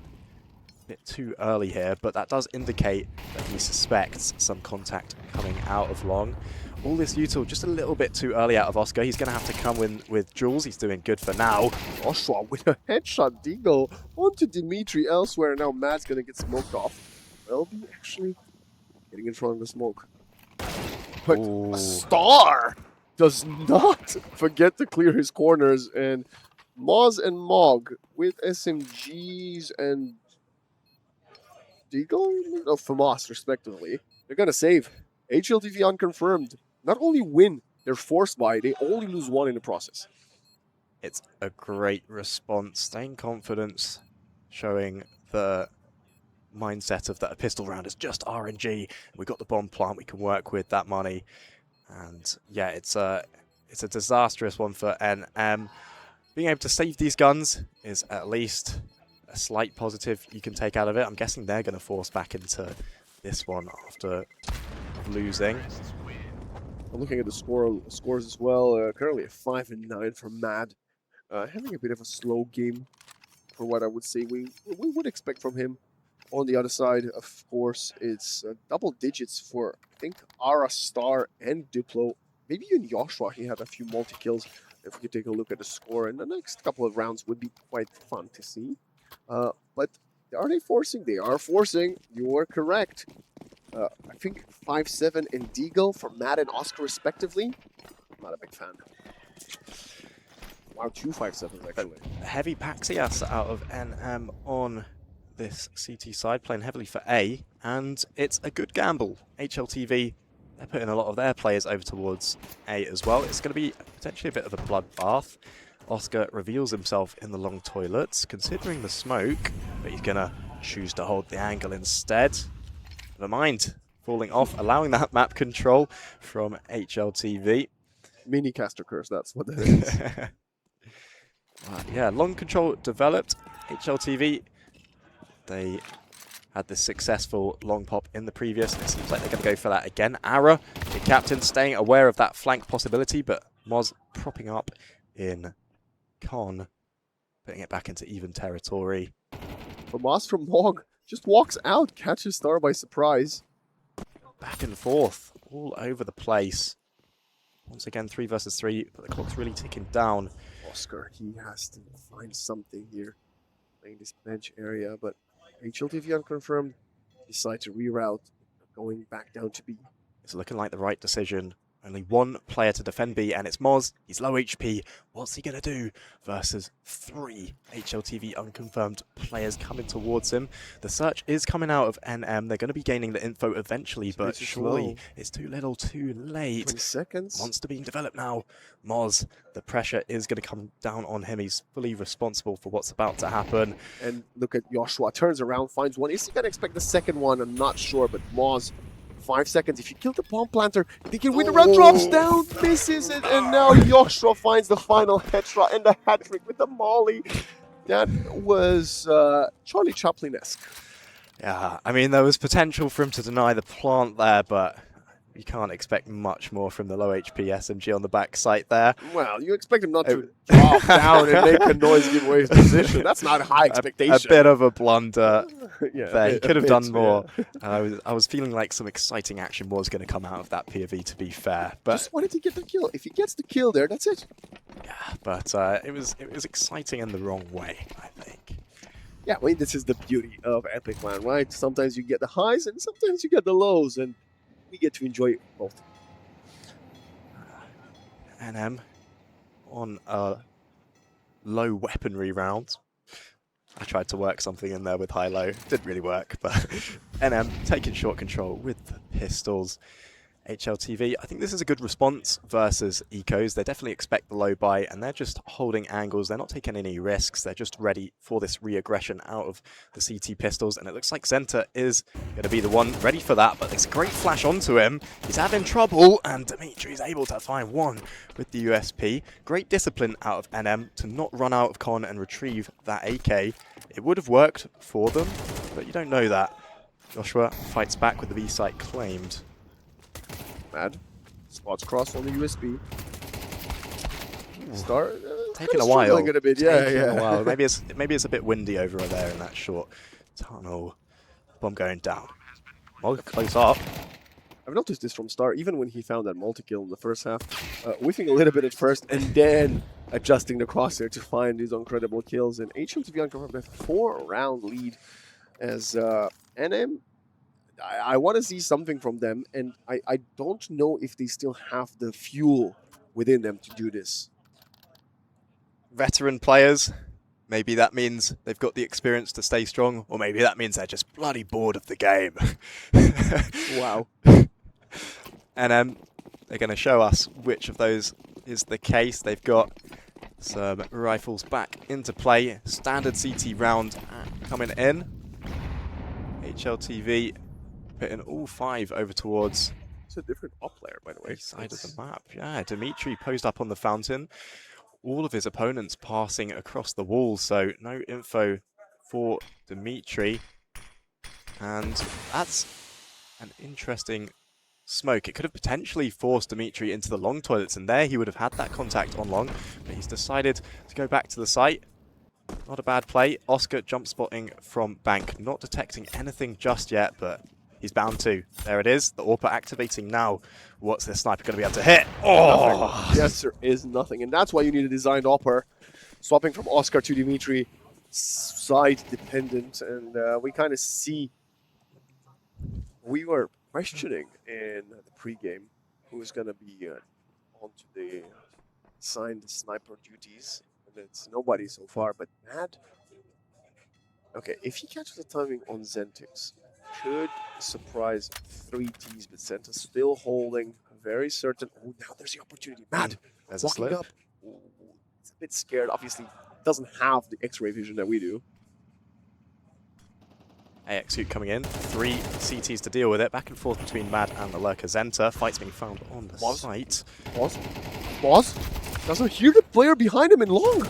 A bit too early here, but that does indicate that he suspects some contact coming out of long. All this util just a little bit too early out of Oscar. He's going to have to come in with Jules. He's doing good for now. Joshua with a headshot deagle onto Dimitri elsewhere. Now Matt's going to get smoked off. Will be actually getting in front of the smoke. But a Star does not forget to clear his corners. And Moz and Mog with SMGs and Deagle of FAMAS respectively. They're going to save. HLTV unconfirmed. Not only win they're forced by, they only lose one in the process. It's a great response. Staying confidence, showing the mindset of that a pistol round is just RNG. We got the bomb plant, we can work with that money. And yeah, it's a disastrous one for NM. Being able to save these guns is at least a slight positive you can take out of it. I'm guessing they're going to force back into this one after losing. I'm looking at the scores as well. Currently at 5-9 for Mad. Having a bit of a slow game for what I would say we would expect from him. On the other side, of course, it's double digits for, I think, Ara, Star, and Diplo. Maybe even Joshua, he had a few multi-kills. If we could take a look at the score, and the next couple of rounds would be quite fun to see. But are they forcing? They are forcing. You are correct. I think 5-7 and Deagle for Matt and Oscar respectively. Not a big fan. Wow, 2 5-7s actually. Heavy Paxias out of NM on this CT side, playing heavily for A, and it's a good gamble. HLTV, they're putting a lot of their players over towards A as well. It's going to be potentially a bit of a bloodbath. Oscar reveals himself in the long toilets, considering the smoke, but he's going to choose to hold the angle instead. Never mind, falling off, allowing that map control from HLTV. Mini caster curse, that's what that is. Yeah, long control developed. HLTV, they had this successful long pop in the previous, and it seems like they're going to go for that again. Ara, the captain, staying aware of that flank possibility, but Moz propping up in Con, putting it back into even territory. But Moz from Mog just walks out, catches Star by surprise. Back and forth, all over the place. Once again, 3 versus 3, but the clock's really ticking down. Oscar, he has to find something here, playing this bench area, but HLTV unconfirmed, decide to reroute, going back down to B. It's looking like the right decision. Only one player to defend B, and it's Moz. He's low HP. What's he going to do versus 3 HLTV unconfirmed players coming towards him? The search is coming out of NM. They're going to be gaining the info eventually, but surely it's too little too late. 20 seconds. Monster being developed now. Moz, the pressure is going to come down on him. He's fully responsible for what's about to happen. And look at Joshua, turns around, finds one. Is he going to expect the second one? I'm not sure, but Moz, 5 seconds. If you kill the bomb planter, they can win the round, drops down, misses it, and now Joshua finds the final headshot and the hat trick with the molly. That was Charlie Chaplin-esque. Yeah, I mean, there was potential for him to deny the plant there, but you can't expect much more from the low HP SMG on the back site there. Well, you expect him not to drop down and make a noise give away his position. That's not a high expectation. A bit of a blunder yeah, there. He could have done more. Yeah. I was feeling like some exciting action was going to come out of that POV, to be fair. But just wanted to get the kill. If he gets the kill there, that's it. Yeah, but it was exciting in the wrong way, I think. Yeah, I mean, this is the beauty of Epic, man, right? Sometimes you get the highs and sometimes you get the lows, and we get to enjoy both. NM on a low weaponry round. I tried to work something in there with high-low. Didn't really work, but NM taking short control with the pistols. HLTV, I think this is a good response versus Ecos. They definitely expect the low buy, and they're just holding angles. They're not taking any risks. They're just ready for this re-aggression out of the CT pistols, and it looks like Zenta is going to be the one ready for that, but there's a great flash onto him. He's having trouble, and Dimitri is able to find one with the USP. Great discipline out of NM to not run out of con and retrieve that AK. It would have worked for them, but you don't know that. Joshua fights back with the B-site claimed. Mad. Spots cross on the USB. Star taking a while. A bit. Yeah, taking a while. Maybe it's a bit windy over there in that short tunnel. Bomb going down. Mog close up. I've noticed this from Star, even when he found that multi-kill in the first half, whiffing a little bit at first and then adjusting the crosshair to find these incredible kills. And HLTV uncovered a 4-round lead as NM. I want to see something from them, and I don't know if they still have the fuel within them to do this. Veteran players, maybe that means they've got the experience to stay strong, or maybe that means they're just bloody bored of the game. Wow. And they're going to show us which of those is the case. They've got some rifles back into play. Standard CT round coming in. HLTV putting all 5 over towards It's a different op player, by the way. each side of the map. Yeah, Dimitri posed up on the fountain. All of his opponents passing across the wall, so no info for Dimitri. And that's an interesting smoke. It could have potentially forced Dimitri into the long toilets, and there he would have had that contact on long, but he's decided to go back to the site. Not a bad play. Oscar jump spotting from Bank, not detecting anything just yet, but he's bound to. There it is. The AWPer activating now. What's this sniper going to be able to hit? Oh! Nothing. Yes, there is nothing. And that's why you need a designed AWPer. Swapping from Oscar to Dimitri, side dependent. And we kind of see, we were questioning in the pregame who's going to be onto the assigned sniper duties. And it's nobody so far, but Matt. Okay, if he catches the timing on Zentix, could surprise 3Ts, but Santa still holding, very certain. Oh, now there's the opportunity. Mad, There's a walking slip. up. Ooh, it's a bit scared. Obviously, doesn't have the X-ray vision that we do. AX Hoot coming in. 3 CTs to deal with it. Back and forth between Mad and the Lurker Zenta. Fight's being found on the site. Boss doesn't hear the player behind him in long.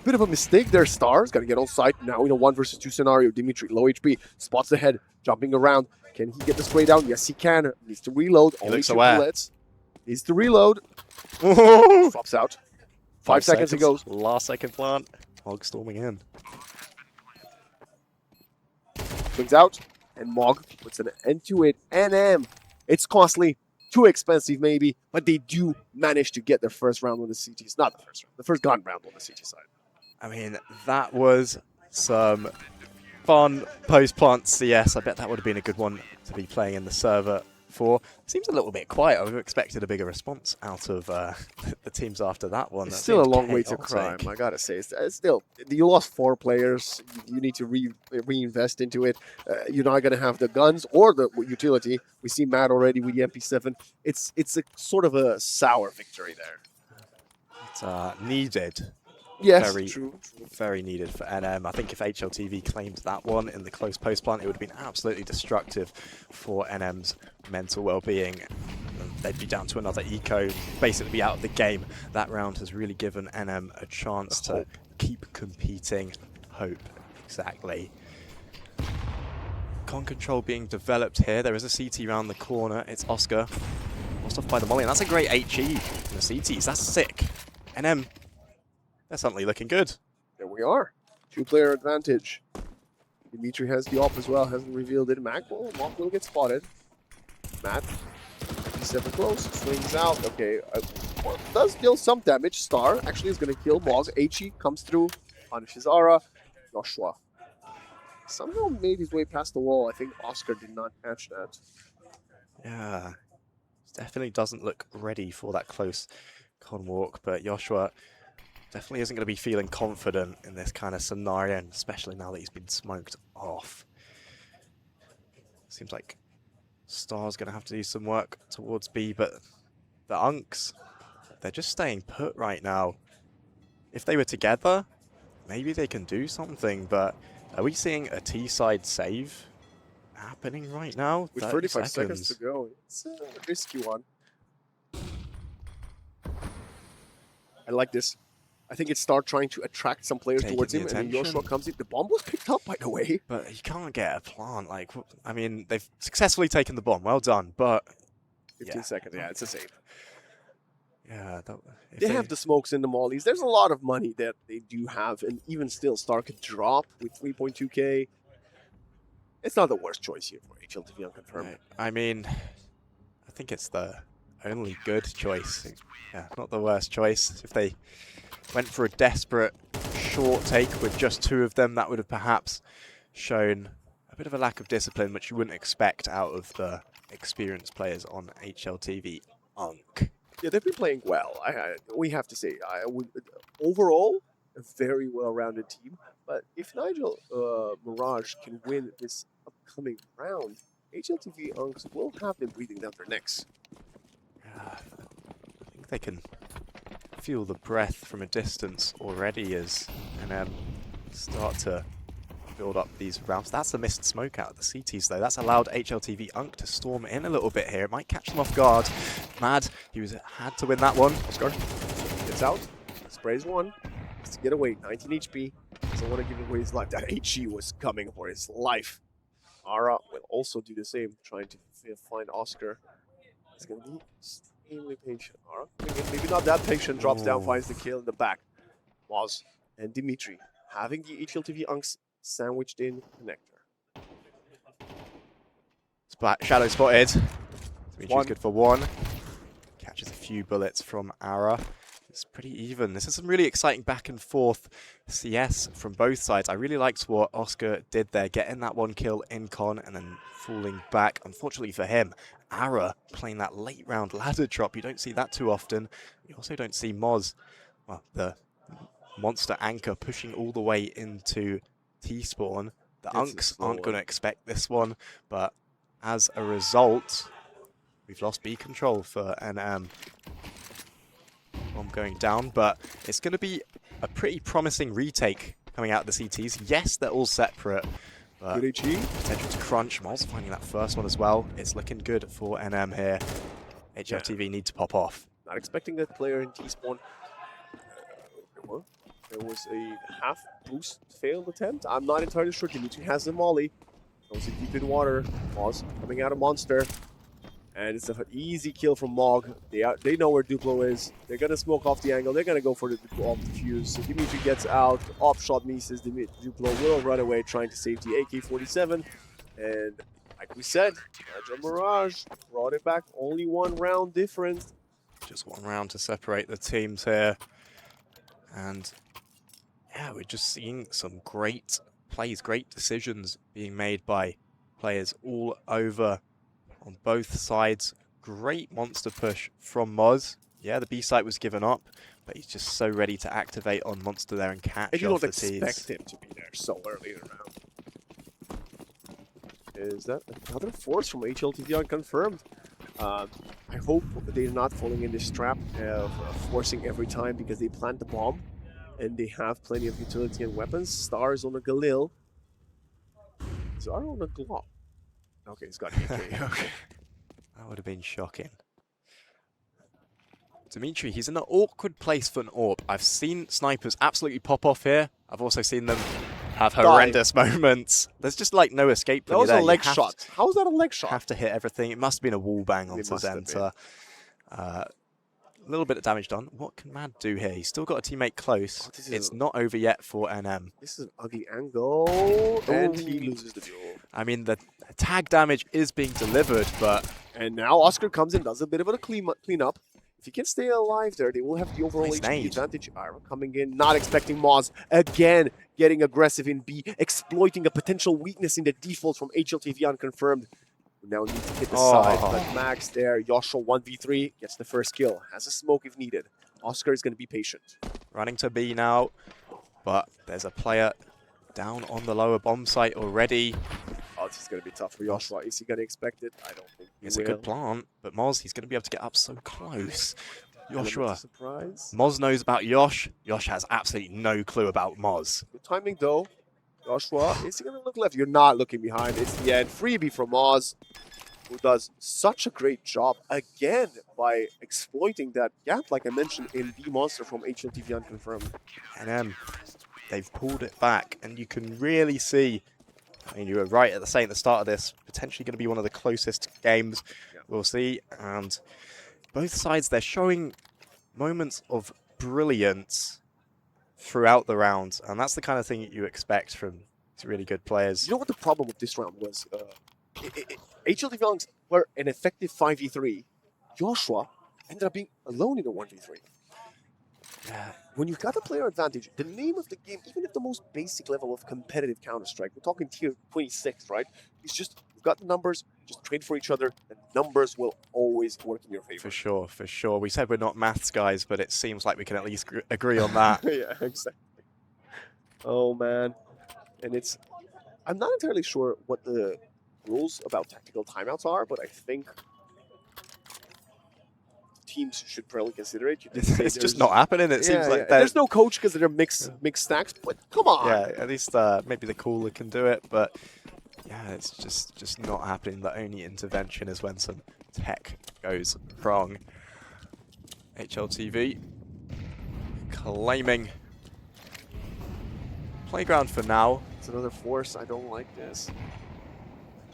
Bit of a mistake there, Stars. Got to get on site now in a 1 versus 2 scenario. Dimitri, low HP, spots the head, jumping around. Can he get the spray down? Yes, he can. Needs to reload. He Only looks 2 aware. bullets. Needs to reload. Drops out. 5 seconds it goes. Last second plant. Hog storming in. Swings out. And Mog puts an end to it. NM. It's costly. Too expensive, maybe. But they do manage to get their first round on the CTs. Not the first round. The first gun round on the CT side. I mean, that was some fun post-plant CS. I bet that would have been a good one to be playing in the server for. Seems a little bit quiet. I would have expected a bigger response out of the teams after that one. It's That still a seemed long way to chaotic. climb, I gotta say. It's still, you lost 4 players. You need to reinvest into it. You're not gonna have the guns or the utility. We see Matt already with the MP7. It's a sort of a sour victory there. It's needed. Yes, Very, true. very needed for NM. I think if HLTV claimed that one in the close post plant, it would have been absolutely destructive for NM's mental well-being. They'd be down to another eco, basically be out of the game. That round has really given NM a chance to keep competing. Hope, exactly. Con control being developed here. There is a CT round the corner. It's Oscar. Lost off by the molly, and that's a great HE in the CTs. That's sick. NM, they're suddenly looking good. There we are. 2-player advantage. Dimitri has the op as well. Hasn't revealed it. Mac will get spotted. Matt, 57 close. Swings out. Okay. Does deal some damage. Star actually is going to kill Mog. HE comes through. Punishes Ara. Joshua somehow made his way past the wall. I think Oscar did not catch that. Yeah. Definitely doesn't look ready for that close con walk, but Joshua definitely isn't going to be feeling confident in this kind of scenario, and especially now that he's been smoked off. Seems like Star's going to have to do some work towards B, but the Unks, they're just staying put right now. If they were together, maybe they can do something, but are we seeing a T-side save happening right now? With 35 seconds to go, it's a risky one. I like this. I think it's Star trying to attract some players Taking towards the him, and then attention. Joshua comes in. The bomb was picked up, by the way. But you can't get a plant. Like, I mean, they've successfully taken the bomb. Well done. But 15 seconds. Yeah, it's a save. yeah, They have the smokes in the mollies. There's a lot of money that they do have, and even still, Star could drop with 3.2k. It's not the worst choice here for HLTV unconfirmed. Right. I mean, I think it's the only good choice. Yeah, not the worst choice. If they went for a desperate short take with just 2 of them, that would have perhaps shown a bit of a lack of discipline, which you wouldn't expect out of the experienced players on HLTV Unk. Yeah, they've been playing well. We have to say, overall, a very well-rounded team. But if Nigel Mirage can win this upcoming round, HLTV Unks will have them breathing down their necks. I think they can feel the breath from a distance already as NM start to build up these rounds. That's a missed smoke out of the CTs though. That's allowed HLTV Unk to storm in a little bit here. It might catch them off guard. Mad, had to win that one. Oscar gets out, sprays one, has to get away, 19 HP. Doesn't want to give away his life. That HE was coming for his life. Ara will also do the same, trying to find Oscar. He's going to be extremely patient. Ara, maybe not that patient, drops down, finds the kill in the back. Moz and Dimitri having the HLTV Unks sandwiched in connector. Shadow spotted. Dimitri's good for one. Catches a few bullets from Ara. It's pretty even. This is some really exciting back and forth CS from both sides. I really liked what Oscar did there, getting that one kill in con and then falling back. Unfortunately for him, Ara playing that late round ladder drop. You don't see that too often. You also don't see Moz, well, the monster anchor, pushing all the way into T-spawn. The Unks aren't going to expect this one, but as a result, we've lost B control for NM. Bomb going down, but it's going to be a pretty promising retake coming out of the CTs. Yes, they're all separate, but potential to crunch. Moz finding that first one as well. It's looking good for NM here. HLTV need to pop off. Not expecting that player in T-spawn. There was a half boost failed attempt. I'm not entirely sure. Dimitri has the molly. Goes in deep in water. Moz coming out of monster. And it's an easy kill from Mog. They know where Duplo is. They're going to smoke off the angle. They're going to go for the Duplo off the fuse. So Dimitri gets out. Op shot misses. Duplo will run away trying to save the AK-47. And like we said, Mirage brought it back. Only one round difference. Just one round to separate the teams here. And yeah, we're just seeing some great plays, great decisions being made by players all over on both sides. Great monster push from Moz. Yeah, the B site was given up, but he's just so ready to activate on monster there and catch and you off don't the tees. expect him to be there so early in the round. Is that another force from HLTV unconfirmed? I hope they're not falling in this trap of forcing every time because they plant the bomb and they have plenty of utility and weapons. Stars on a Galil. Zara on a Glock. Okay, he's got AK. Okay. That would have been shocking. Dimitri, he's in an awkward place for an AWP. I've seen snipers absolutely pop off here. I've also seen them have horrendous moments. There's just like no escape. That was a leg shot. How was that a leg shot? Have to hit everything. It must have been a wall bang onto Zenta. A little bit of damage done. What can Mad do here? He's still got a teammate close. It's not over yet for NM. This is an ugly angle, and he loses the duel. I mean, the tag damage is being delivered, but... And now Oscar comes in, does a bit of a cleanup. If he can stay alive there, they will have the overall HP advantage. Ira coming in, not expecting Moz. Again, getting aggressive in B, exploiting a potential weakness in the default from HLTV unconfirmed. We now need to hit the side, but Max there, Joshua 1v3, gets the first kill. Has a smoke if needed. Oscar is going to be patient. Running to B now, but there's a player down on the lower bomb site already. Oh, this is going to be tough for Joshua. Is he going to expect it? I don't think he will. It's a good plant, but Moz, he's going to be able to get up so close. Joshua. Surprise. Moz knows about Yosh. Yosh has absolutely no clue about Moz. Good timing, though. Joshua, is he going to look left? You're not looking behind. It's the end. Freebie from Moz, who does such a great job, again, by exploiting that gap, like I mentioned, in B Monster from HLTV unconfirmed. And they've pulled it back, and you can really see, I mean, you were right at the start of this, potentially going to be one of the closest games. Yeah. We'll see. And both sides, they're showing moments of brilliance throughout the round, and that's the kind of thing that you expect from really good players. You know what the problem with this round was? HLTV Unks were an effective 5v3. Joshua ended up being alone in a 1v3. Yeah. When you've got a player advantage, the name of the game, even at the most basic level of competitive Counter-Strike, we're talking tier 26, right? It's just, you've got the numbers, just trade for each other, and numbers will always work in your favor. For sure, for sure. We said we're not maths guys, but it seems like we can at least agree on that. Yeah, exactly. Oh, man. And it's, I'm not entirely sure what the rules about tactical timeouts are, but I think teams should probably consider it. You did say It's just there's- not happening. It seems like there's no coach because they're mixed stacks. But come on. yeah, at least maybe the cooler can do it, but yeah, it's just not happening. The only intervention is when some tech goes wrong. HLTV claiming playground for now. It's another force. I don't like this.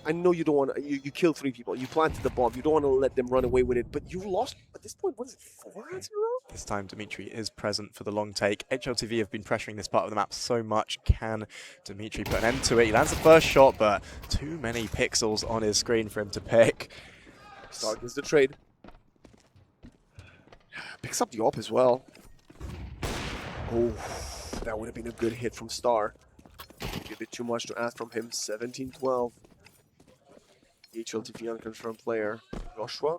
I know you don't want to. You killed 3 people. You planted the bomb. You don't want to let them run away with it. But you lost at this point. What is it? 4 rounds in a row? This time Dimitri is present for the long take. HLTV have been pressuring this part of the map so much. Can Dimitri put an end to it? He lands the first shot, but too many pixels on his screen for him to pick. Star gets the trade. Picks up the op as well. Oh, that would have been a good hit from Star. A bit too much to ask from him. 17-12. HLTV unconfirmed player. Joshua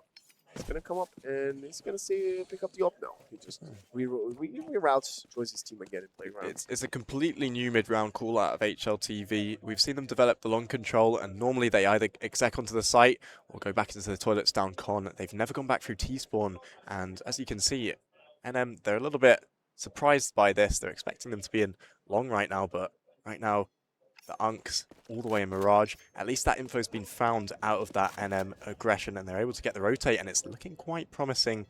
is going to come up and he's going to say pick up the op now. He just reroutes, joins his team again in playground. It's a completely new mid-round call out of HLTV. We've seen them develop the long control, and normally they either exec onto the site or go back into the toilets down con. They've never gone back through T-spawn, and as you can see, NM, they're a little bit surprised by this. They're expecting them to be in long right now, but right now, the Unks all the way in Mirage. At least that info's been found out of that NM aggression, and they're able to get the rotate, and it's looking quite promising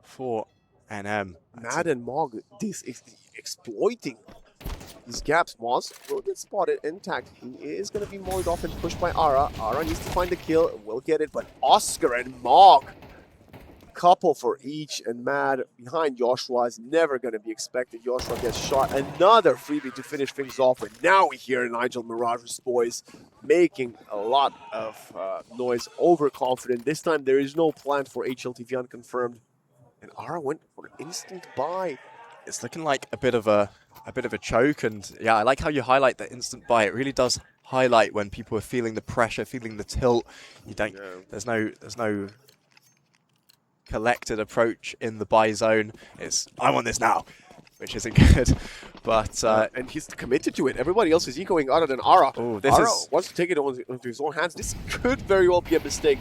for NM. Mad and Mog, this is exploiting these gaps. Moz will get spotted and tagged. He is going to be mollied off and pushed by Ara. Ara needs to find the kill, will get it, but Oscar and Mog, couple for each, and Mad behind Joshua is never going to be expected. Joshua gets shot. Another freebie to finish things off, and now we hear Nigel Mirage's boys making a lot of noise, overconfident. This time there is no plan for HLTV unconfirmed, and Ara went for an instant buy. It's looking like a bit of a choke, and yeah, I like how you highlight the instant buy. It really does highlight when people are feeling the pressure, feeling the tilt. You don't. Yeah. There's no collected approach in the buy zone. It's I want this now, which isn't good. But and he's committed to it. Everybody else is ecoing other than Ara. Oh, this Ara is wants to take it into his own hands. This could very well be a mistake.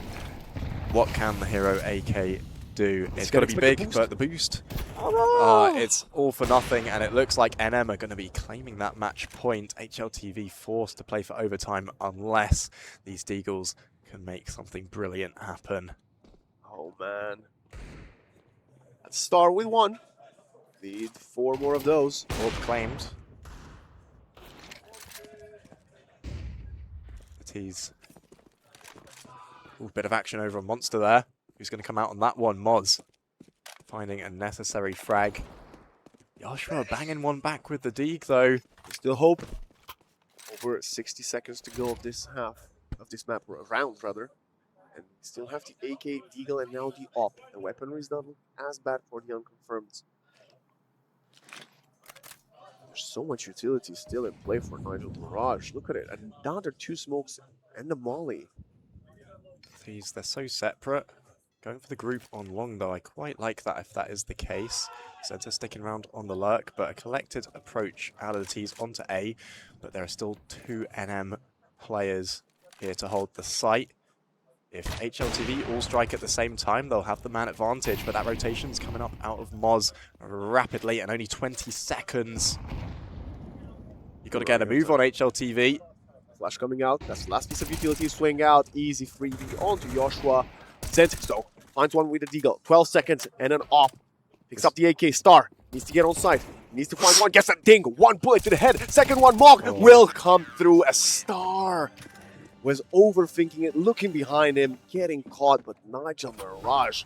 what can the hero AK do? It's got to be expect big, a boost. but the boost. Oh, no. It's all for nothing, and it looks like NM are going to be claiming that match point. HLTV forced to play for overtime unless these Deagles can make something brilliant happen. Oh, man. Let's start with 1. Need 4 more of those. All claimed. But he's... Ooh, bit of action over on Monster there. Who's going to come out on that one? Moz finding a necessary frag. Joshua banging one back with the Deeg, though. There's still hope. Over 60 seconds to go of this half, of this map, round rather. And we still have the AK, Deagle, and now the op. The weaponry is not as bad for the unconfirmed. There's so much utility still in play for Nigel Mirage. Look at it. Another 2 smokes and the molly. They're so separate. Going for the group on long, though. I quite like that if that is the case. Center sticking around on the lurk, but a collected approach out of the T's onto A. But there are still 2 NM players here to hold the site. If HLTV all strike at the same time, they'll have the man advantage, but that rotation's coming up out of Moz rapidly, and only 20 seconds. You've got to get a move on HLTV. Flash coming out. That's the last piece of utility. Swing out. Easy freebie onto Joshua. Sent. So finds one with the Deagle. 12 seconds and an op. Picks up the AK. Star needs to get on site. Needs to find one. Gets a ding. 1 bullet to the head. Second one. Mog will come through. A Star was overthinking it, looking behind him, getting caught, but Nigel Mirage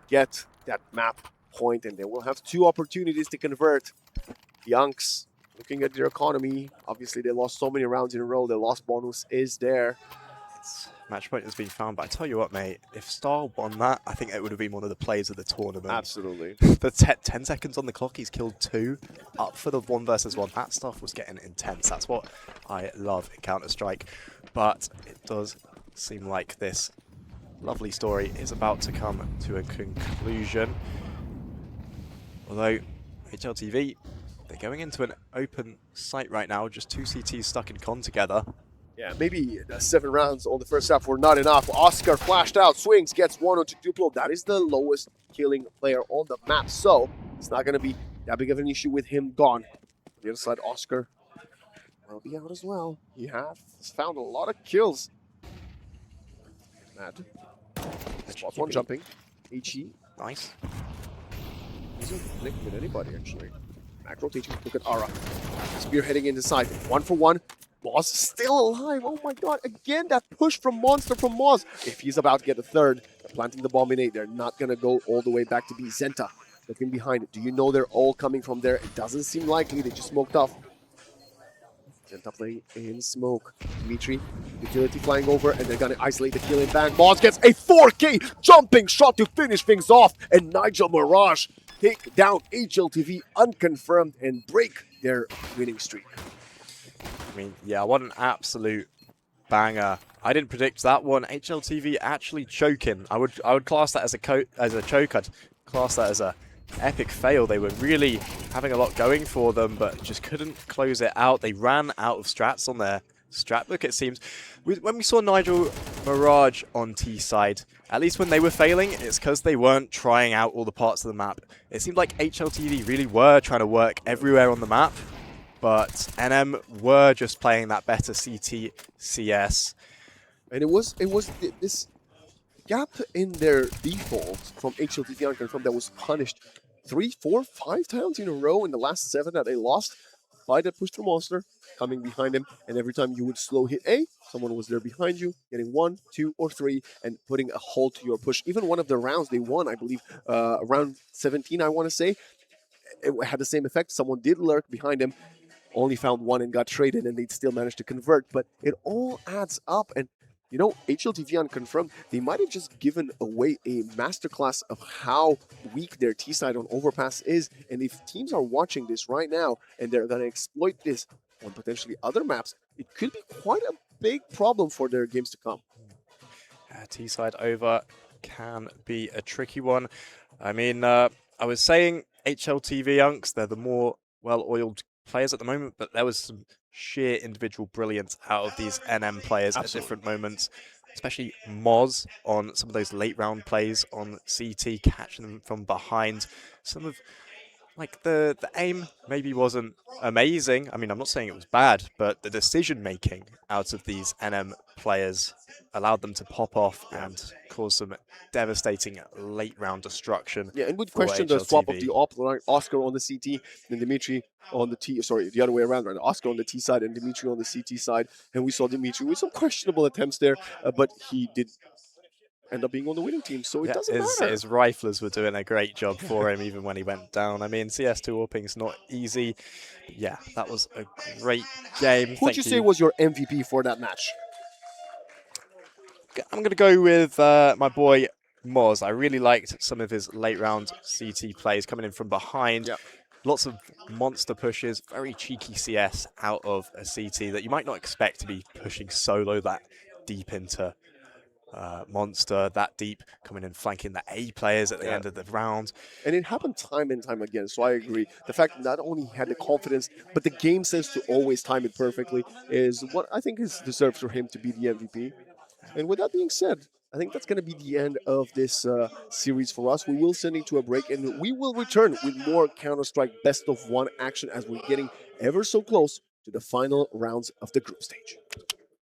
get that map point, and they will have 2 opportunities to convert. The Unks, looking at their economy, obviously they lost so many rounds in a row, their lost bonus is there. Match point has been found, but I tell you what, mate, if Star won that, I think it would have been one of the plays of the tournament. Absolutely. The 10 seconds on the clock, he's killed 2. Up for the 1 versus 1. That stuff was getting intense. That's what I love in Counter-Strike. But it does seem like this lovely story is about to come to a conclusion. Although, HLTV, they're going into an open site right now, just 2 CTs stuck in con together. Yeah, maybe the 7 rounds on the first half were not enough. Oscar flashed out, swings, gets 1 onto Duplo. That is the lowest killing player on the map, so it's not going to be that big of an issue with him gone. On the other side, Oscar will be out as well. He has found a lot of kills. Mad. Spots one jumping. HE. Nice. Doesn't connect with anybody, actually. Back rotation. Look at Ara. Spear heading inside. 1 for 1. Moz still alive. Oh my god. Again, that push from Monster from Moz. If he's about to get a third, they're planting the bomb in A. They're not going to go all the way back to B. Zenta looking behind it. Do you know they're all coming from there? It doesn't seem likely. They just smoked off. Zenta playing in smoke. Dimitri, utility flying over, and they're going to isolate the kill in bang. Moz gets a 4K jumping shot to finish things off, and Nigel Mirage take down HLTV unconfirmed and break their winning streak. I mean, yeah, what an absolute banger. I didn't predict that one. HLTV actually choking. I would class that as a choke. I'd class that as a epic fail. They were really having a lot going for them, but just couldn't close it out. They ran out of strats on their strat book, it seems. When we saw Nigel Mirage on T side, at least when they were failing, it's because they weren't trying out all the parts of the map. It seemed like HLTV really were trying to work everywhere on the map, but NM were just playing that better CT CS. And it was this gap in their default from HLTV unconfirmed that was punished 3, 4, 5 times in a row in the last 7 that they lost by that push through Monster coming behind him, and every time you would slow hit A, someone was there behind you, getting 1, 2, or 3, and putting a halt to your push. Even one of the rounds they won, I believe, round 17, I want to say, it had the same effect. Someone did lurk behind him, only found 1 and got traded, and they'd still managed to convert. But it all adds up, and you know, HLTV unconfirmed, they might have just given away a masterclass of how weak their T-side on Overpass is. And if teams are watching this right now and they're going to exploit this on potentially other maps, it could be quite a big problem for their games to come. T-side over can be a tricky one. I mean, I was saying HLTV unks, they're the more well-oiled players at the moment, but there was some sheer individual brilliance out of these NM players at different moments, especially Moz on some of those late round plays on CT, catching them from behind. Some of like the aim maybe wasn't amazing. I mean, I'm not saying it was bad, but the decision making out of these NM players allowed them to pop off and cause some devastating late round destruction. Yeah, and we'd question the swap of the Oscar on the CT and Dimitri on the T. Sorry, the other way around, right? Oscar on the T side and Dimitri on the CT side, and we saw Dimitri with some questionable attempts there, but he did end up being on the winning team, so it doesn't matter. His riflers were doing a great job for him even when he went down. I mean, CS2 warping's not easy. But yeah, that was a great game. Who would you say was your MVP for that match? I'm going to go with my boy Moz. I really liked some of his late round CT plays coming in from behind. Yep. Lots of monster pushes, very cheeky CS out of a CT that you might not expect to be pushing solo that deep into Monster, that deep, coming in flanking the A players at the end of the round. And it happened time and time again, so I agree. The fact that not only he had the confidence, but the game sense to always time it perfectly is what I think is deserved for him to be the MVP. And with that being said, I think that's going to be the end of this series for us. We will send it to a break, and we will return with more Counter-Strike Best of 1 action as we're getting ever so close to the final rounds of the group stage.